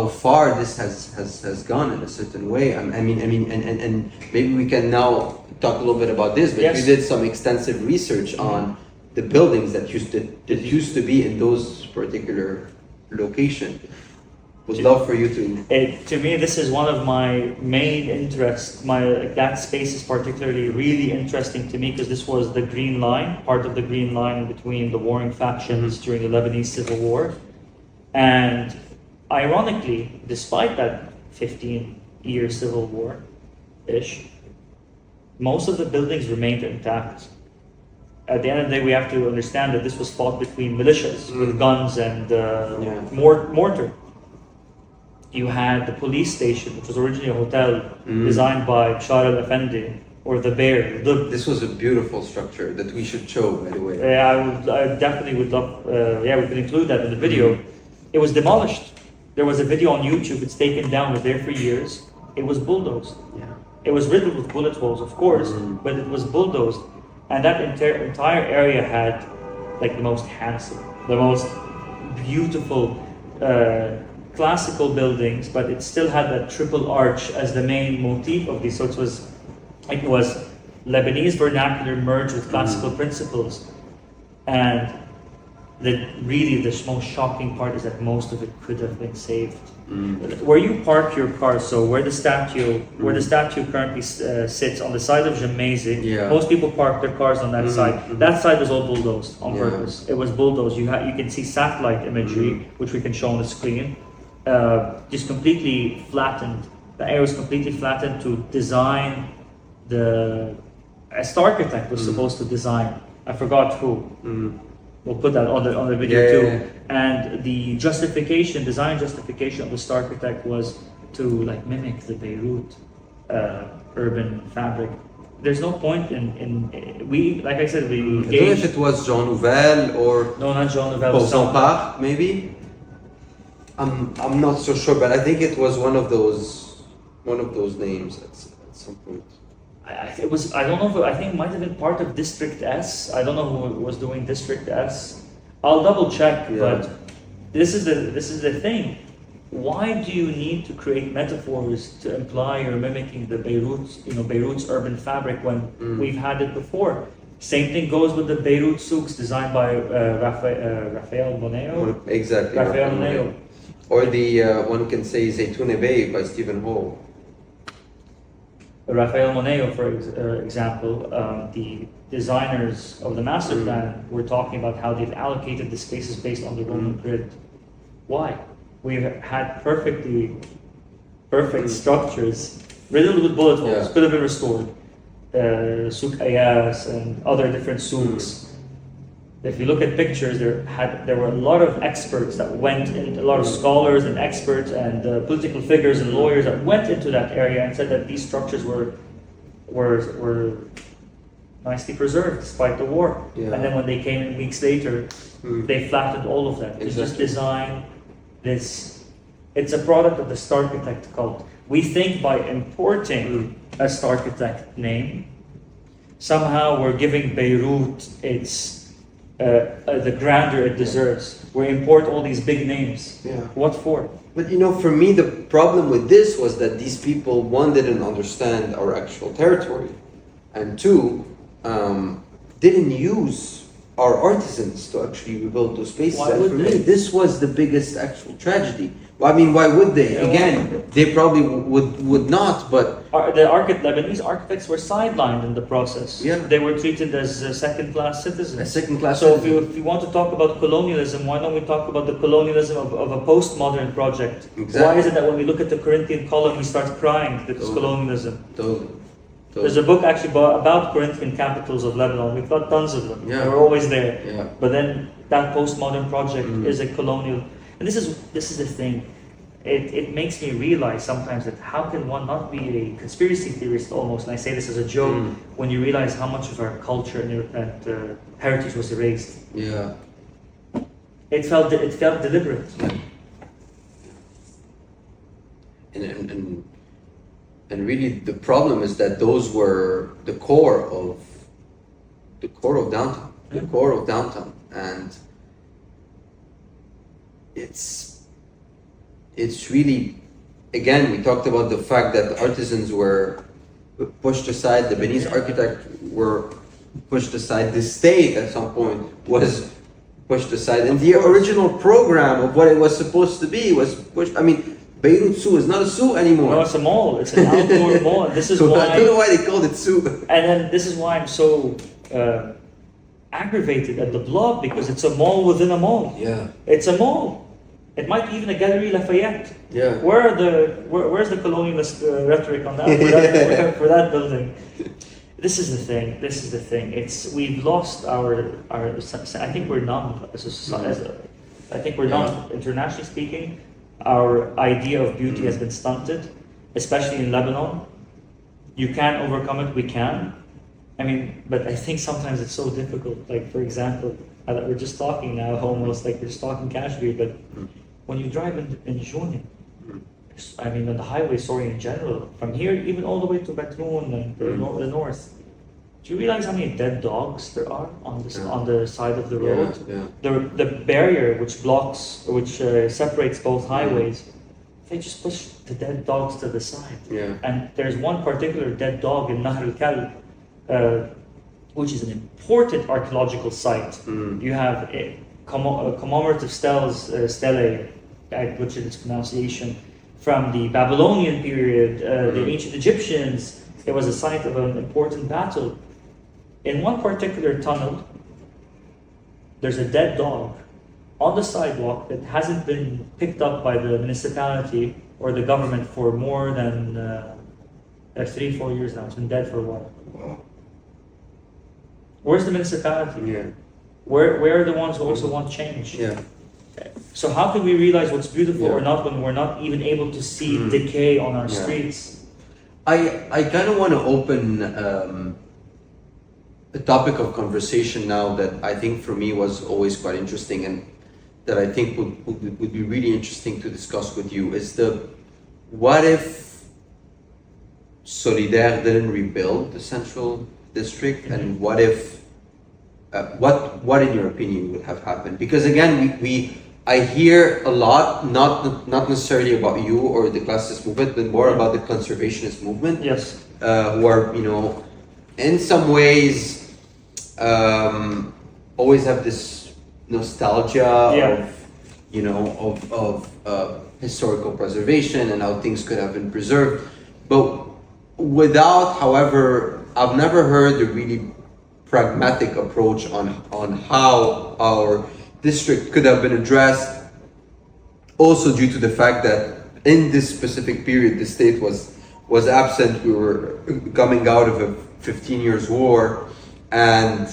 far this has gone in a certain way. I mean, and maybe we can now talk a little bit about this. But you did some extensive research on the buildings that used to be in those particular locations. Would love for you to. To me, this is one of my main interests. That space is particularly really interesting to me because this was the Green Line, part of the Green Line between the warring factions during the Lebanese Civil War. And ironically, despite that 15-year civil war-ish, most of the buildings remained intact. At the end of the day, we have to understand that this was fought between militias with guns and mortar. You had the police station, which was originally a hotel designed by Shah al-Effendi, or the Bear. This was a beautiful structure that we should show, by the way. I definitely would love. We could include that in the video. It was demolished There was a video on YouTube. It's taken down. It was there for years. It was bulldozed. Yeah. It was riddled with bullet holes, of course, but it was bulldozed, and that entire area had like the most handsome, the most beautiful classical buildings, but it still had that triple arch as the main motif of these. So it was Lebanese vernacular merged with classical principles, and the most shocking part is that most of it could have been saved. Where you park your car, so where the statue currently sits on the side of Jemezi, most people park their cars on that side. That side was all bulldozed on purpose. It was bulldozed. You can see satellite imagery, which we can show on the screen. Just completely flattened. The area was completely flattened to design as the architect was supposed to design. I forgot who. We'll put that on the video too. Yeah. And the design justification of this architect was to like mimic the Beirut urban fabric. There's no point like I said, we I don't know if it was Jean Nouvel or no, not Jean Nouvel. Bourg-Saint-Parc, maybe. I'm not so sure, but I think it was one of those names at some point. I don't know. I think it might have been part of District S. I don't know who was doing District S. I'll double check. But this is the thing. Why do you need to create metaphors to imply you're mimicking the Beirut's urban fabric when we've had it before? Same thing goes with the Beirut souks designed by Raphael Moneo. Exactly. Raphael Moneo. Or the one can say Zaytoune Bey by Stephen Hall. Raphael Moneo, for example, the designers of the master plan were talking about how they've allocated the spaces based on the Roman grid. Why? We've had perfect structures riddled with bullet holes, could have been restored. Souk Ayas and other different souks. If you look at pictures, there were a lot of experts that went in, a lot of scholars and experts and political figures and lawyers that went into that area and said that these structures were nicely preserved despite the war. Yeah. And then when they came in weeks later, they flattened all of that. It's just design. It's a product of the Starchitect cult. We think by importing a Starchitect name, somehow we're giving Beirut its the grandeur it deserves. We import all these big names. Yeah. What for? But for me, the problem with this was that these people, one, didn't understand our actual territory, and two, didn't use our artisans to actually rebuild those spaces. And for me, this was the biggest actual tragedy. Well, I mean, why would they? Again, they probably would not, but... Lebanese architects were sidelined in the process. Yeah. They were treated as second-class citizens. So if you want to talk about colonialism, why don't we talk about the colonialism of a postmodern project? Exactly. Why is it that when we look at the Corinthian column, we start crying that it's colonialism? Totally. There's a book actually about Corinthian capitals of Lebanon. We've got tons of them. Yeah. They were always there. Yeah. But then that postmodern project is a colonial... And this is the thing. It makes me realize sometimes that how can one not be a conspiracy theorist almost, and I say this as a joke, when you realize how much of our culture and heritage was erased. Yeah. It felt deliberate. And really the problem is that those were the core of downtown. The core of downtown. And it's really, again, we talked about the fact that the artisans were pushed aside, the Beninese architects were pushed aside, the state at some point was pushed aside, and the original program of what it was supposed to be was pushed. I mean, Beirut Zoo is not a zoo anymore. No, it's a mall. It's an outdoor mall. And this is why I don't know why they called it zoo. And then this is why I'm so aggravated at the blog, because it's a mall within a mall. Yeah. It's a mall. It might be even a Galerie Lafayette. Yeah. Where's the colonialist rhetoric on that for that building? This is the thing. We've lost our. I think we're numb as a society. I think we're numb internationally speaking. Our idea of beauty has been stunted, especially in Lebanon. You can overcome it. We can. I mean, but I think sometimes it's so difficult. Like, for example, we're just talking now, almost like we're just talking casually, but when you drive in June, I mean, on the highway, sorry, in general, from here even all the way to Batroun and the north, do you realize how many dead dogs there are on the side of the road? The barrier which blocks, which separates both highways, they just push the dead dogs to the side. And there's one particular dead dog in Nahr al-Kal, which is an important archaeological site. You have commemorative stele, which is its pronunciation, from the Babylonian period, the ancient Egyptians. It was a site of an important battle. In one particular tunnel, there's a dead dog on the sidewalk that hasn't been picked up by the municipality or the government for more than 3-4 years now. It's been dead for a while. Where's the municipality? Where are the ones who also want change? So how can we realize what's beautiful or not when we're not even able to see decay on our streets? I kind of want to open a topic of conversation now that I think for me was always quite interesting and that I think would be really interesting to discuss with you is what if Solidaire didn't rebuild the central district, and what if what in your opinion would have happened? Because again, I hear a lot, not necessarily about you or the classicist movement, but more about the conservationist movement. Yes. Who are, in some ways, always have this nostalgia of historical preservation and how things could have been preserved, but without, however, I've never heard a really pragmatic approach on how our district could have been addressed. Also due to the fact that in this specific period, the state was absent. We were coming out of a 15 years war, and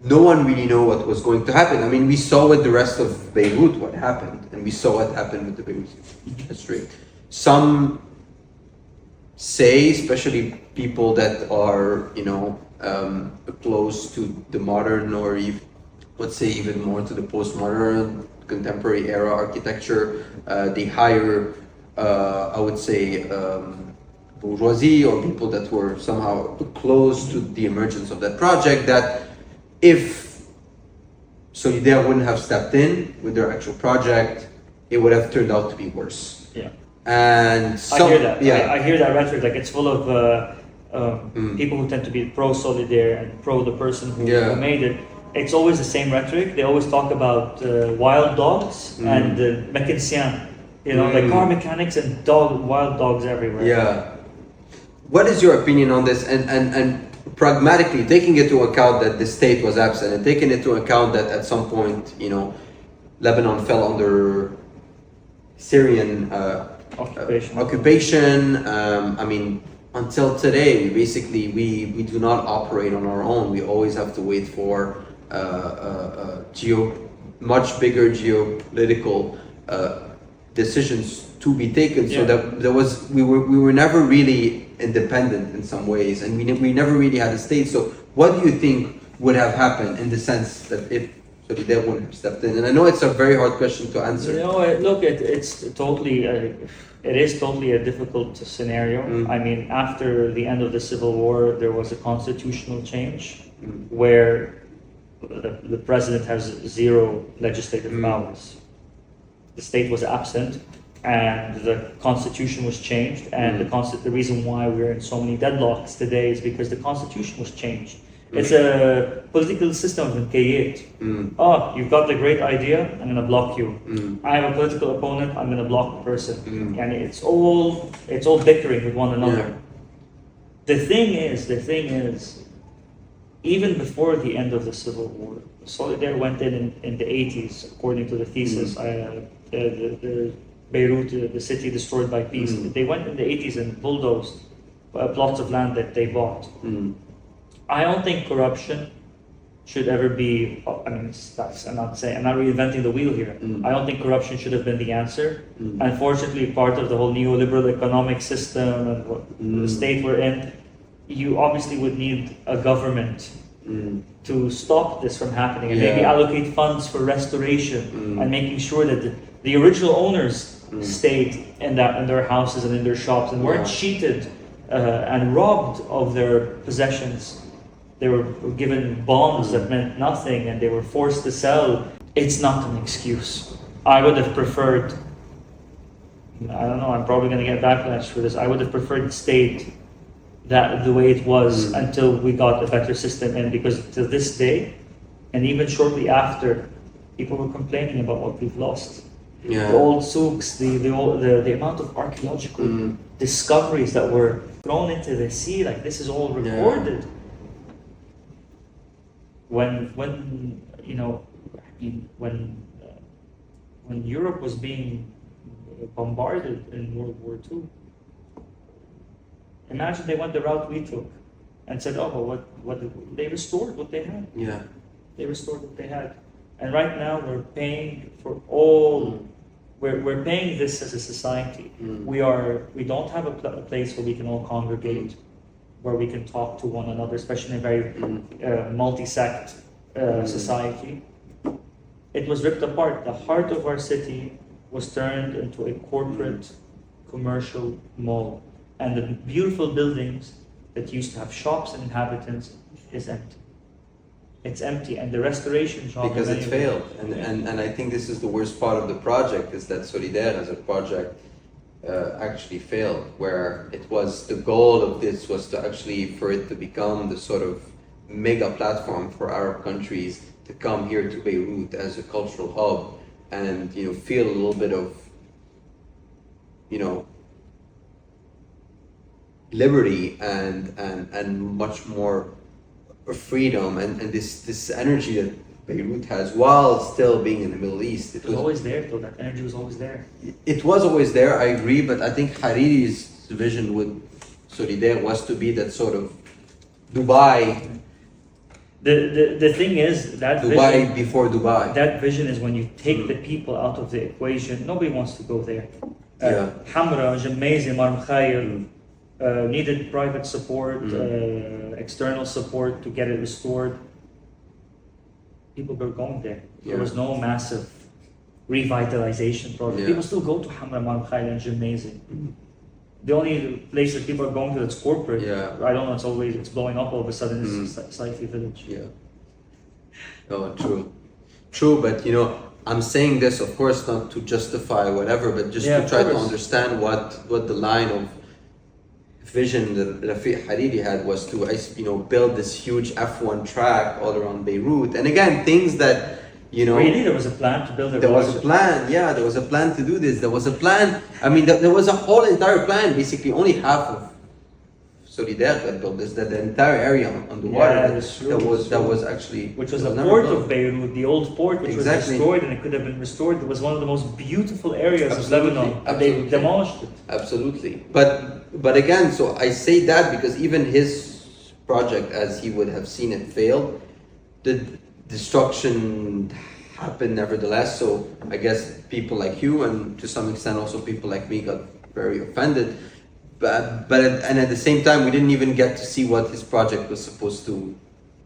no one really knew what was going to happen. I mean, we saw with the rest of Beirut what happened, and we saw what happened with the Beirut district. Some say, especially people that are, close to the modern, or even, let's say even more to the postmodern, contemporary era architecture, the higher, I would say, bourgeoisie, or people that were somehow close to the emergence of that project, that if Solidaire wouldn't have stepped in with their actual project, it would have turned out to be worse. Yeah. And I hear that. I hear that rhetoric. Like, it's full of people who tend to be pro Solidaire and pro the person who made it. It's always the same rhetoric. They always talk about wild dogs and mécaniciens, like car mechanics and wild dogs everywhere. Yeah. What is your opinion on this? And pragmatically, taking into account that the state was absent, and taking into account that at some point, Lebanon fell under Syrian occupation. I mean, until today, we do not operate on our own. We always have to wait for much bigger geopolitical decisions to be taken. So that we were never really independent in some ways, and we never really had a state. So what do you think would have happened in the sense that if Solidaire wouldn't have stepped in? And I know it's a very hard question to answer. Look, it's totally it is totally a difficult scenario. I mean, after the end of the Civil War, there was a constitutional change where the president has zero legislative powers. The state was absent, and the constitution was changed. And the reason why we're in so many deadlocks today is because the constitution was changed. It's a political system of candid. Oh, you've got the great idea, I'm going to block you. I have a political opponent, I'm going to block the person. And it's all bickering with one another. The thing is, even before the end of the Civil War, Solidaire went in the 80s, according to the thesis, the Beirut, the city destroyed by peace. They went in the 80s and bulldozed plots of land that they bought. I don't think corruption should ever be, I'm not reinventing the wheel here. I don't think corruption should have been the answer. Unfortunately, part of the whole neoliberal economic system and the state we're in, you obviously would need a government to stop this from happening, and maybe allocate funds for restoration and making sure that the original owners stayed in their houses and in their shops and weren't cheated and robbed of their possessions. They were given bonds that meant nothing and they were forced to sell. It's not an excuse. I would have preferred, I don't know, I'm probably going to get backlash for this. I would have preferred it stayed that the way it was until we got a better system in, because to this day, and even shortly after, people were complaining about what we've lost. Yeah. The old souks, the amount of archaeological discoveries that were thrown into the sea, like this is all recorded. Yeah. When you know, I mean, when Europe was being bombarded in World War II, imagine they went the route we took and said, "Oh, but what they restored what they had." Yeah, they restored what they had, and right now we're paying for all. We're paying this as a society. We don't have a place where we can all congregate, where we can talk to one another, especially in a very multi-sect society. It was ripped apart. The heart of our city was turned into a corporate commercial mall, and the beautiful buildings that used to have shops and inhabitants is empty. It's empty, and the restoration job because it failed, and I think this is the worst part of the project, is that Solidaire as a project actually failed, where it was the goal of this was to actually for it to become the sort of mega platform for Arab countries to come here to Beirut as a cultural hub and feel a little bit of liberty and much more freedom and this energy that Beirut has while still being in the Middle East. It was always there, though. That energy was always there. It was always there, I agree, but I think Hariri's vision with Solidaire was to be that sort of Dubai. The thing is that Dubai vision, before Dubai. That vision is when you take the people out of the equation. Nobody wants to go there. Hamra, Jamaizi, Marmkhair needed private support, external support to get it restored. People were going there. There was no massive revitalization project. People still go to Hamra, Marmkhair, and Jamaizi. The only place that people are going to that's corporate, I don't know, it's blowing up all of a sudden, is Saifi Village. Yeah. Oh, true, but I'm saying this, of course, not to justify whatever, but just to try to understand what the line of vision that Rafiq Hariri had was to build this huge F1 track all around Beirut, and again things that really there was a plan to build it. There was a plan, there was a plan to do this. There was a plan. I mean, there was a whole entire plan. Basically, only half of Solidaire that built this. That the entire area on the water that was actually, which was the port of Beirut, the old port, which was destroyed, and it could have been restored. It was one of the most beautiful areas of Lebanon. They demolished it. Absolutely, but again, so I say that because even his project, as he would have seen it, failed. The destruction happened nevertheless. So I guess people like you, and to some extent also people like me, got very offended. But at the same time, we didn't even get to see what his project was supposed to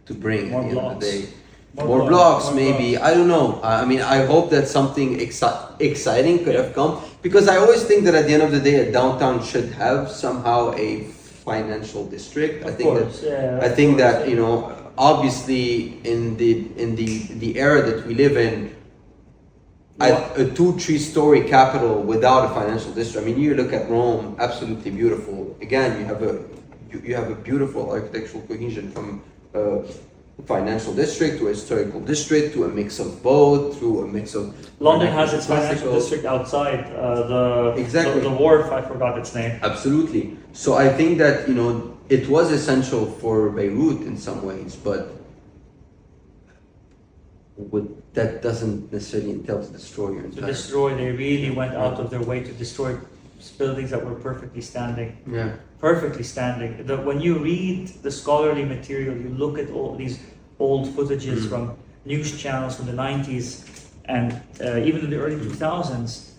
bring at the end of the day. More blocks, maybe. I don't know. I mean, I hope that something exciting could have come, because I always think that at the end of the day, a downtown should have somehow a financial district. I think that obviously in the era that we live in, a 2-3 story capital without a financial district. I mean, you look at Rome, absolutely beautiful. Again, you have a beautiful architectural cohesion from financial district to a historical district to a mix of both, through a mix of London has its financial district outside the wharf. I forgot its name. Absolutely. So I think that it was essential for Beirut in some ways, but that doesn't necessarily entail to destroy your entire. They really went out of their way to destroy buildings that were perfectly standing. Yeah. Perfectly standing. When you read the scholarly material, you look at all these old footages from news channels from the 90s and even in the early 2000s,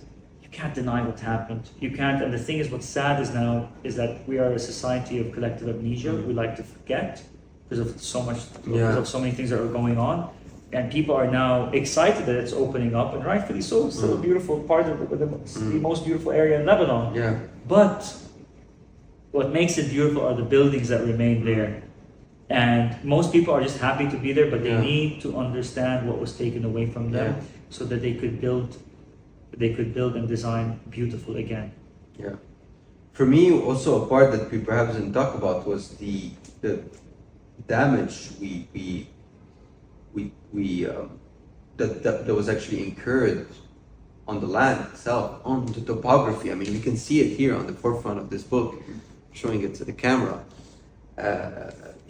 you can't deny what happened. You can't. And the thing is, what's sad is that we are a society of collective amnesia. We like to forget because of so much, Yeah. because of so many things that are going on. And people are now excited that it's opening up, and rightfully so. It's still a beautiful part of the most beautiful area in Lebanon. Yeah. But what makes it beautiful are the buildings that remain there. And most people are just happy to be there, but they Yeah. need to understand what was taken away from them, Yeah. so that they could build and design beautiful again. Yeah. For me, also a part that we perhaps didn't talk about was the damage that was actually incurred on the land itself, on the topography. I mean, we can see it here on the forefront of this book, showing it to the camera.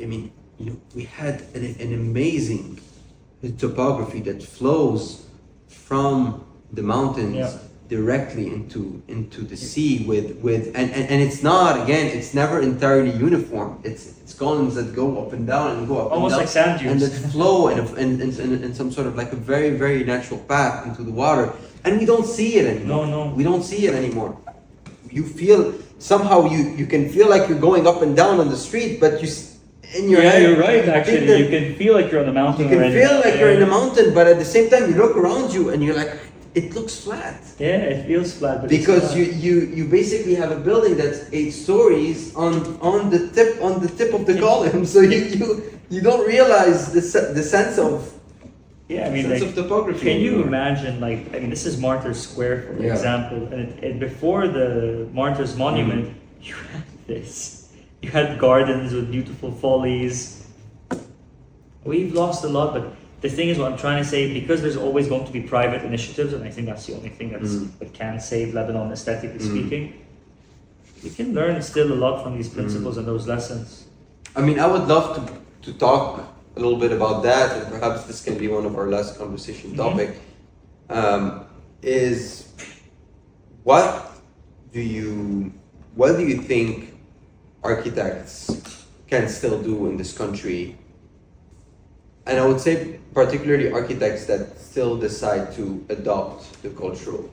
I mean, we had an amazing topography that flows from the mountains Yeah. directly into the sea and it's not, again, it's never entirely uniform. It's columns that go up and down and go up Almost and like down, sand dunes. and that flow in some sort of like a very, very natural path into the water, and we don't see it anymore. No. We don't see it anymore. You feel somehow you can feel like you're going up and down on the street, but in your head, You're right. you think Actually, that you can feel like you're on the mountain. you can already. feel like you're in a mountain, but at the same time you look around you and you're like, it looks flat. Yeah, it feels flat. But Because it's not. you basically have a building that's 8 stories on the tip of the column, so you don't realize the sense of Yeah, I mean, sense like, of topography. can you anymore. imagine, like, I mean, this is Martyrs Square, for Yeah. example, and before the Martyrs Monument, you had this. You had gardens with beautiful follies. We've lost a lot, but the thing is, what I'm trying to say, because there's always going to be private initiatives, and I think that's the only thing that can save Lebanon aesthetically speaking, we can learn still a lot from these principles and those lessons. I mean, I would love to talk a little bit about that, and perhaps this can be one of our last conversation topic. Is what do you think architects can still do in this country? And I would say particularly architects that still decide to adopt the cultural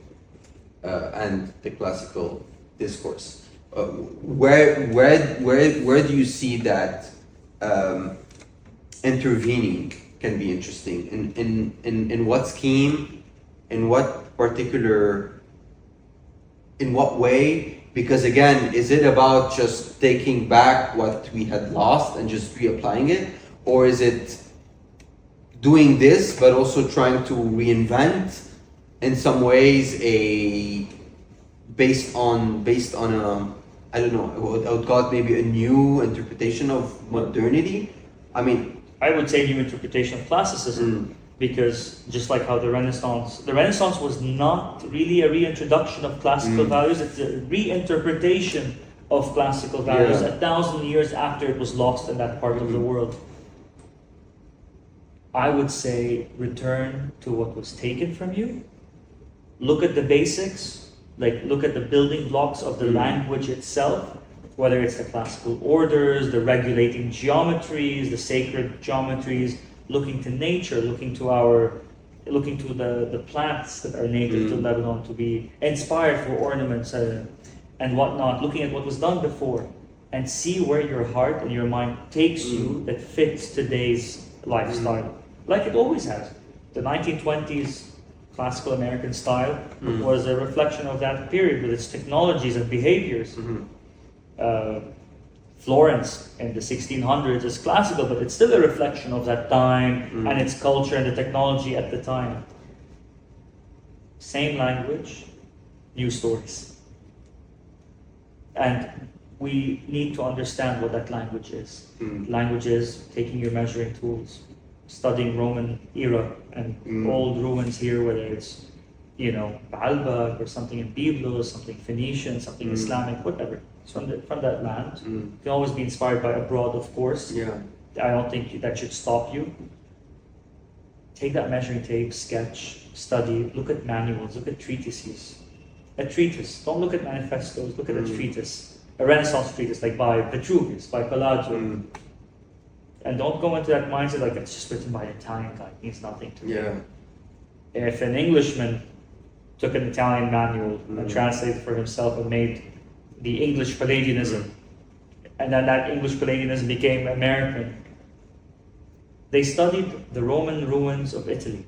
and the classical discourse. Where do you see that intervening can be interesting? In what scheme? In what way? Because again, is it about just taking back what we had lost and just reapplying it? Or is it doing this, but also trying to reinvent in some ways based on I don't know, I would call it maybe a new interpretation of modernity? I mean, I would say new interpretation of classicism, because just like how the Renaissance was not really a reintroduction of classical values, it's a reinterpretation of classical values 1,000 years after it was lost in that part of the world. I would say return to what was taken from you. Look at the basics, like look at the building blocks of the language itself, whether it's the classical orders, the regulating geometries, the sacred geometries, looking to nature, looking to the plants that are native to Lebanon, to be inspired for ornaments and whatnot, looking at what was done before, and see where your heart and your mind takes you that fits today's lifestyle, like it always has. The 1920s classical American style was a reflection of that period with its technologies and behaviors. Florence in the 1600s is classical, but it's still a reflection of that time and its culture and the technology at the time. Same language, new stories. And we need to understand what that language is. Language is taking your measuring tools, studying Roman era and old ruins here, whether it's, Baalbek or something in Byblos, something Phoenician, something Islamic, whatever. It's from that land. You can always be inspired by abroad, of course. Yeah. I don't think that should stop you. Take that measuring tape, sketch, study, look at manuals, look at treatises. A treatise. Don't look at manifestos, look at a treatise. A Renaissance treatise, like by Vitruvius, by Palladio. And don't go into that mindset like it's just written by an Italian guy. It means nothing to me. If an Englishman took an Italian manual and translated for himself and made the English Palladianism, and then that English Palladianism became American, They studied the Roman ruins of Italy.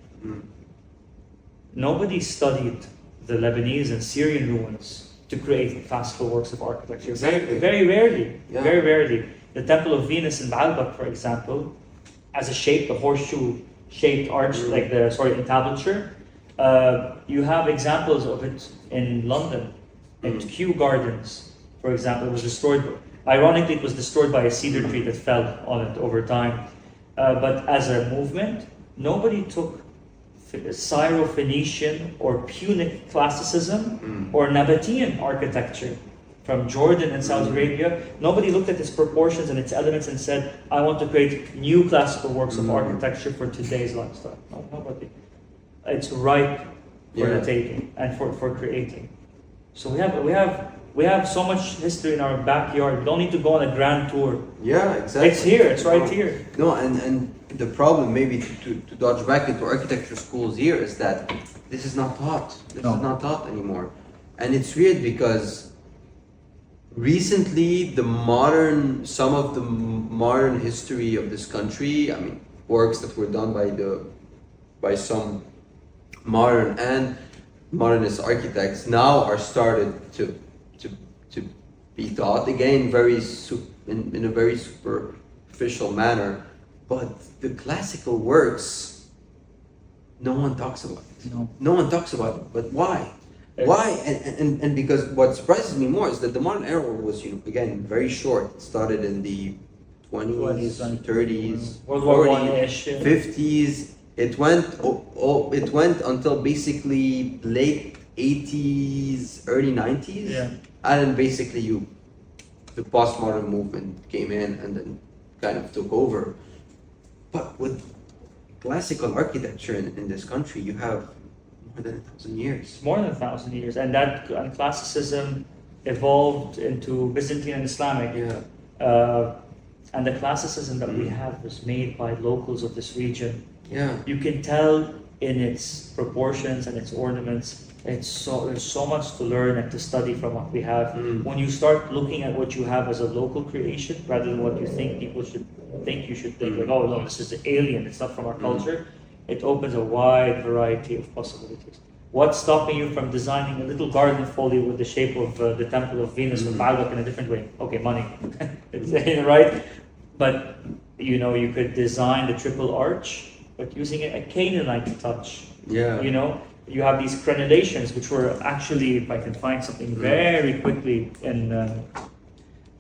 Nobody studied the Lebanese and Syrian ruins to create classical works of architecture. Exactly. Very rarely. Yeah. Very rarely. The Temple of Venus in Baalbek, for example, as a shape, the horseshoe-shaped arch, entablature. You have examples of it in London, at Kew Gardens, for example. It was destroyed. Ironically, it was destroyed by a cedar tree that fell on it over time. But as a movement, nobody took Syro-Phoenician or Punic classicism or Nabatean architecture from Jordan and Saudi Arabia. Nobody looked at its proportions and its elements and said, I want to create new classical works of architecture for today's lifestyle. No, nobody. It's ripe for the taking and for creating. So we have so much history in our backyard. We don't need to go on a grand tour. Yeah, exactly. It's here. It's right here. No, and the problem maybe to dodge back into architecture schools here is that this is not taught. This is not taught anymore. And it's weird because recently some of the modern history of this country, I mean, works that were done by some modern and modernist architects now are started to be taught again in a very superficial manner. But the classical works, no one talks about it. No one talks about it. But why? Why? And because what surprises me more is that the modern era was, again, very short. It started in the 20s, 30s, World War 40s, 50s. It went until basically late 80s, early 90s. Yeah. And then basically the postmodern movement came in and then kind of took over. But with classical architecture in this country, you have more than 1,000 years. More than 1,000 years. And classicism evolved into Byzantine and Islamic. Yeah. And the classicism that we have was made by locals of this region. Yeah. You can tell in its proportions and its ornaments. There's so much to learn and to study from what we have. When you start looking at what you have as a local creation rather than what you think people should think you should think, like, oh no, this is alien, it's not from our culture, it opens a wide variety of possibilities. What's stopping you from designing a little garden folio with the shape of the Temple of Venus or Baalbek in a different way? Okay, money. Right? But you could design the triple arch, but using a Canaanite touch. Yeah. You have these crenellations, which were actually, if I can find something very quickly, in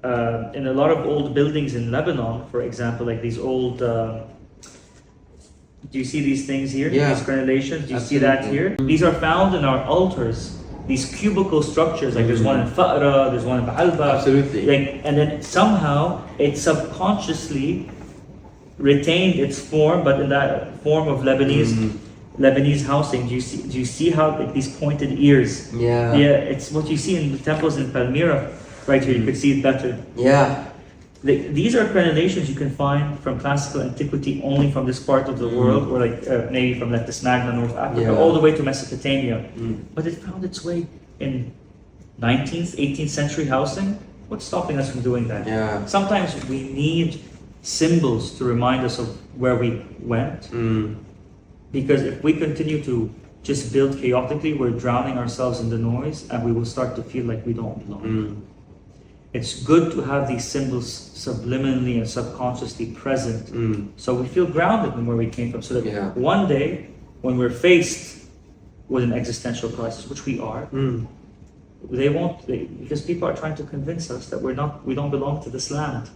a lot of old buildings in Lebanon, for example, like these old. Do you see these things here? Yeah. These crenellations. Do you see Absolutely. that here? These are found in our altars. These cubical structures, like there's one in Fa'ra, there's one in Baalbek. Absolutely. And then somehow it subconsciously retained its form, but in that form of Lebanese housing. Do you see how these pointed ears? Yeah. Yeah, it's what you see in the temples in Palmyra. Right here, you could see it better. Yeah. These are crenellations you can find from classical antiquity only from this part of the world, or maybe from this Magna North Africa, all the way to Mesopotamia. But it found its way in 19th, 18th century housing. What's stopping us from doing that? Yeah. Sometimes we need symbols to remind us of where we went. Because if we continue to just build chaotically, we're drowning ourselves in the noise and we will start to feel like we don't belong. It's good to have these symbols subliminally and subconsciously present, so we feel grounded in where we came from, so that one day, when we're faced with an existential crisis, which we are, because people are trying to convince us that we don't belong to this land.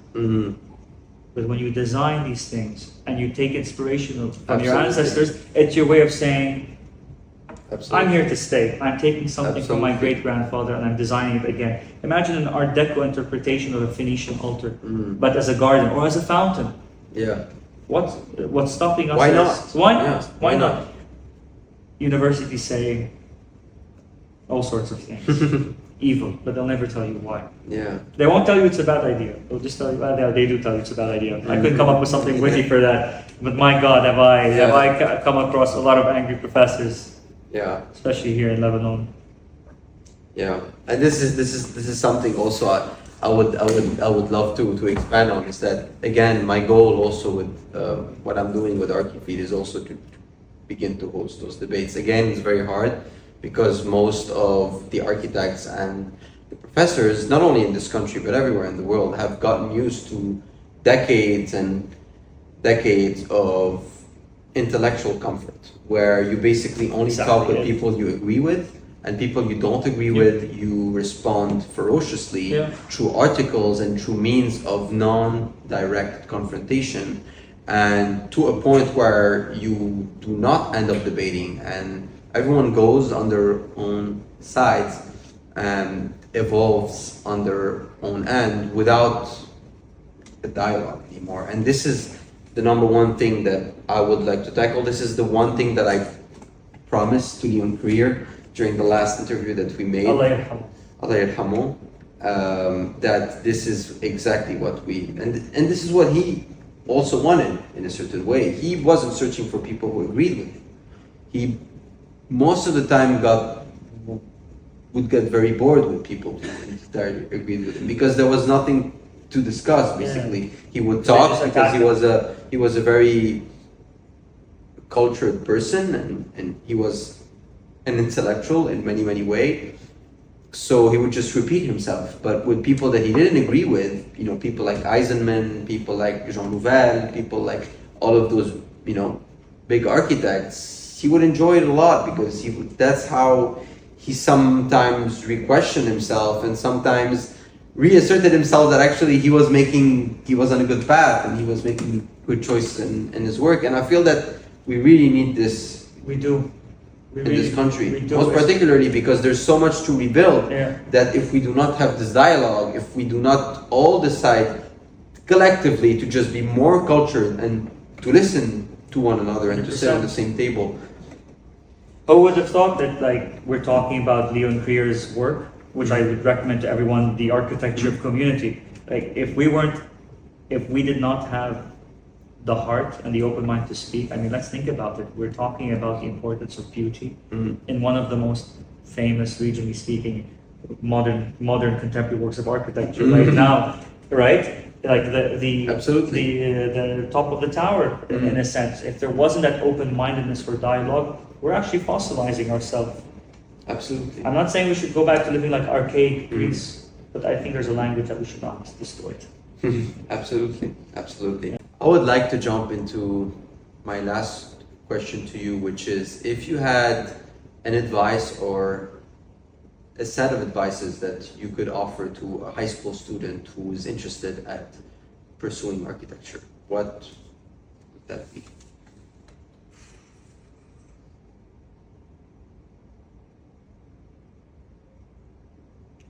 But when you design these things and you take inspiration from your ancestors, it's your way of saying, I'm here to stay. I'm taking something from my great-grandfather and I'm designing it again. Imagine an Art Deco interpretation of a Phoenician altar, but as a garden or as a fountain. Yeah. What's stopping us? Why not? Why not? Yeah. Why not? Universities say all sorts of things. Evil, but they'll never tell you why. Yeah. They won't tell you it's a bad idea. They'll just tell you, well, they do tell you it's a bad idea. I couldn't come up with something witty for that, but my God, have I come across a lot of angry professors. Yeah. Especially here in Lebanon. Yeah, and this is something also I would love to expand on, is that again my goal also with what I'm doing with ArchiFeed is also to begin to host those debates. Again, it's very hard because most of the architects and the professors, not only in this country but everywhere in the world, have gotten used to decades and decades of intellectual comfort, where you basically only talk with people you agree with, and people you don't agree with, you respond ferociously through articles and through means of non-direct confrontation, and to a point where you do not end up debating, and everyone goes on their own sides and evolves on their own end without a dialogue anymore. And this is the number one thing that I would like to tackle. This is the one thing that I promised to Leon Creer during the last interview that we made. Allah yarhamu. That this is exactly what we, and this is what he also wanted in a certain way. He wasn't searching for people who agreed with him. He most of the time would get very bored with people who entirely agreed with him, because there was nothing to discuss. Basically, he would talk because he was a very cultured person, and he was an intellectual in many ways. So he would just repeat himself. But with people that he didn't agree with, people like Eisenman, people like Jean Nouvel, people like all of those, big architects, he would enjoy it a lot, because that's how he sometimes re-questioned himself and sometimes reasserted himself that actually he was on a good path and he was making good choices in his work. And I feel that we really need this. We do. In this country, most particularly because there's so much to rebuild, that if we do not have this dialogue, if we do not all decide collectively to just be more cultured and to listen to one another and 100%. To sit on the same table. Who would have thought that, we're talking about Leon Creer's work, which I would recommend to everyone, the architecture of community. If we did not have the heart and the open mind to speak, let's think about it. We're talking about the importance of beauty in one of the most famous, regionally speaking, modern contemporary works of architecture right now, right? Like the top of the tower, in a sense. If there wasn't that open-mindedness for dialogue, we're actually fossilizing ourselves. Absolutely. I'm not saying we should go back to living like archaic Greece, but I think there's a language that we should not distort. Absolutely. I would like to jump into my last question to you, which is, if you had an advice or a set of advices that you could offer to a high school student who is interested at pursuing architecture, what would that be?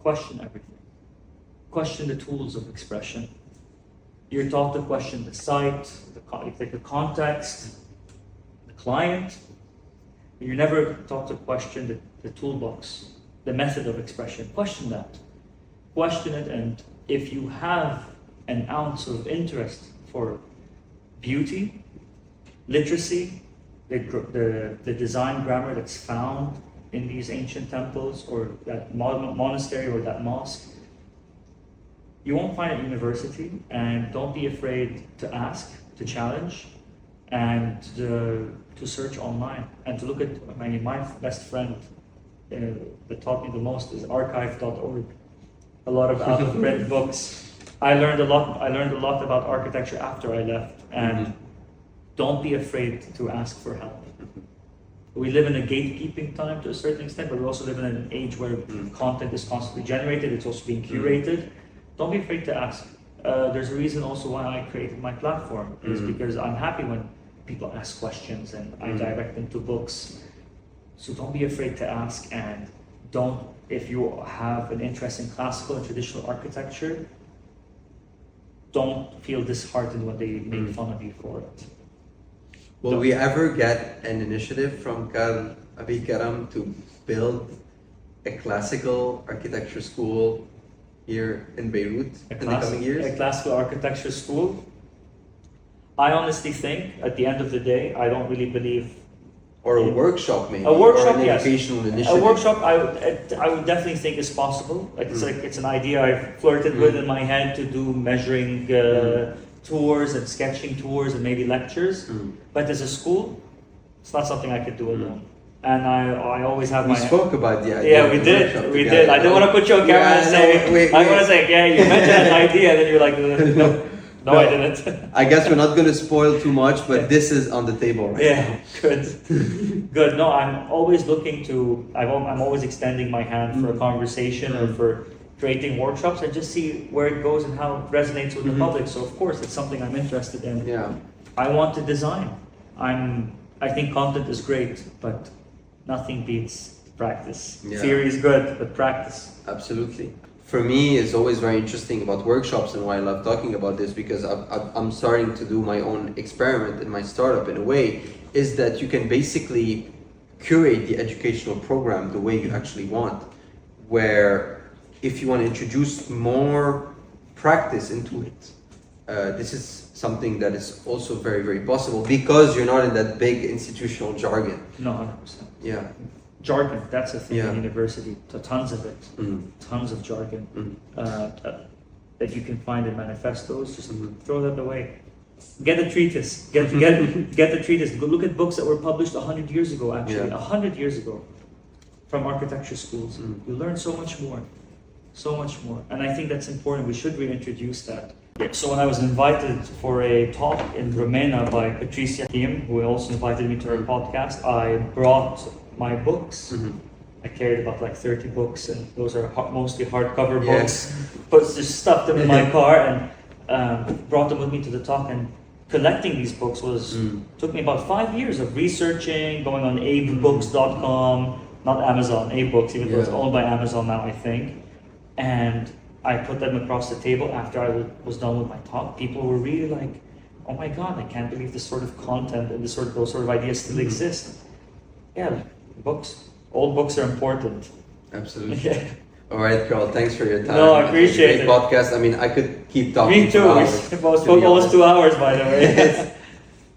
Question everything. Question the tools of expression. You're taught to question the site, the context, the client. You're never taught to question the toolbox, the method of expression. Question that. Question it, and if you have an ounce of interest for beauty, literacy, the design grammar that's found in these ancient temples or that monastery or that mosque, you won't find it at university. And don't be afraid to ask, to challenge, and to search online and to look at. My best friend that taught me the most is archive.org. A lot of out-of-print books. I learned a lot about architecture after I left, and don't be afraid to ask for help. We live in a gatekeeping time to a certain extent, but we also live in an age where content is constantly generated. It's also being curated. Don't be afraid to ask. There's a reason also why I created my platform, is because I'm happy when people ask questions and I direct them to books. So don't be afraid to ask, and if you have an interest in classical and traditional architecture, don't feel disheartened when they make fun of you for it. Will we ever get an initiative from Karl Abi Karam to build a classical architecture school here in Beirut in the coming years? A classical architecture school? I honestly think, at the end of the day, I don't really believe or a workshop maybe, A workshop, or an yes. educational initiative. A workshop, I would definitely think is possible. Like it's an idea I've flirted with in my head to do measuring tours and sketching tours and maybe lectures. But as a school, it's not something I could do alone. And I always have We my... spoke about the idea. Yeah, of we the did. workshop We together. did. I don't want to put you on camera and say... I want to say, yeah, you mentioned an idea, and then you're like, no, I didn't. I guess we're not going to spoil too much, but this is on the table right now. Yeah, good. Good. No, I'm always looking to... I'm always extending my hand for a conversation or for creating workshops. I just see where it goes and how it resonates with the public. So, of course, it's something I'm interested in. Yeah. I want to design. I think content is great, but nothing beats practice. Yeah. Theory is good, but practice. Absolutely. For me, it's always very interesting about workshops and why I love talking about this, because I'm starting to do my own experiment in my startup in a way, is that you can basically curate the educational program the way you actually want, where if you want to introduce more practice into it, this is something that is also very, very possible because you're not in that big institutional jargon. No, 100%. Yeah. Jargon, that's a thing Yeah. in university. Tons of it. Tons of jargon that you can find in manifestos. Just throw that away. Get a treatise. Get the treatise. Go look at books that were published 100 years ago, actually. 100 years ago from architecture schools. You learn so much more. So much more. And I think that's important. We should reintroduce that. So when I was invited for a talk in Romania by Patricia Kim, who also invited me to her podcast, I brought my books. I carried about like 30 books, and those are mostly hardcover books. But just stuffed them in my car and brought them with me to the talk. And collecting these books took me about 5 years of researching, going on abebooks.com, not Amazon, abebooks, even though it's owned by Amazon now, I think. And I put them across the table after I was done with my talk. People were really like, "Oh my God, I can't believe this sort of content and those sort of ideas still exist." Yeah, books. Old books are important. Absolutely. Yeah. All right, Karl, thanks for your time. No, I appreciate Great it. podcast. I mean, I could keep talking. Me too. For We hours, spoke almost 2 hours, by the way.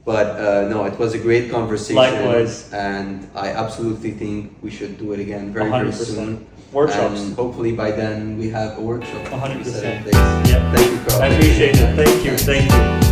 But no, it was a great conversation. Likewise. And I absolutely think we should do it again very, very 100%. soon. Workshops. And hopefully by then we have a workshop. 100%. Yeah. Thank you, Karl. I appreciate it. Thank you.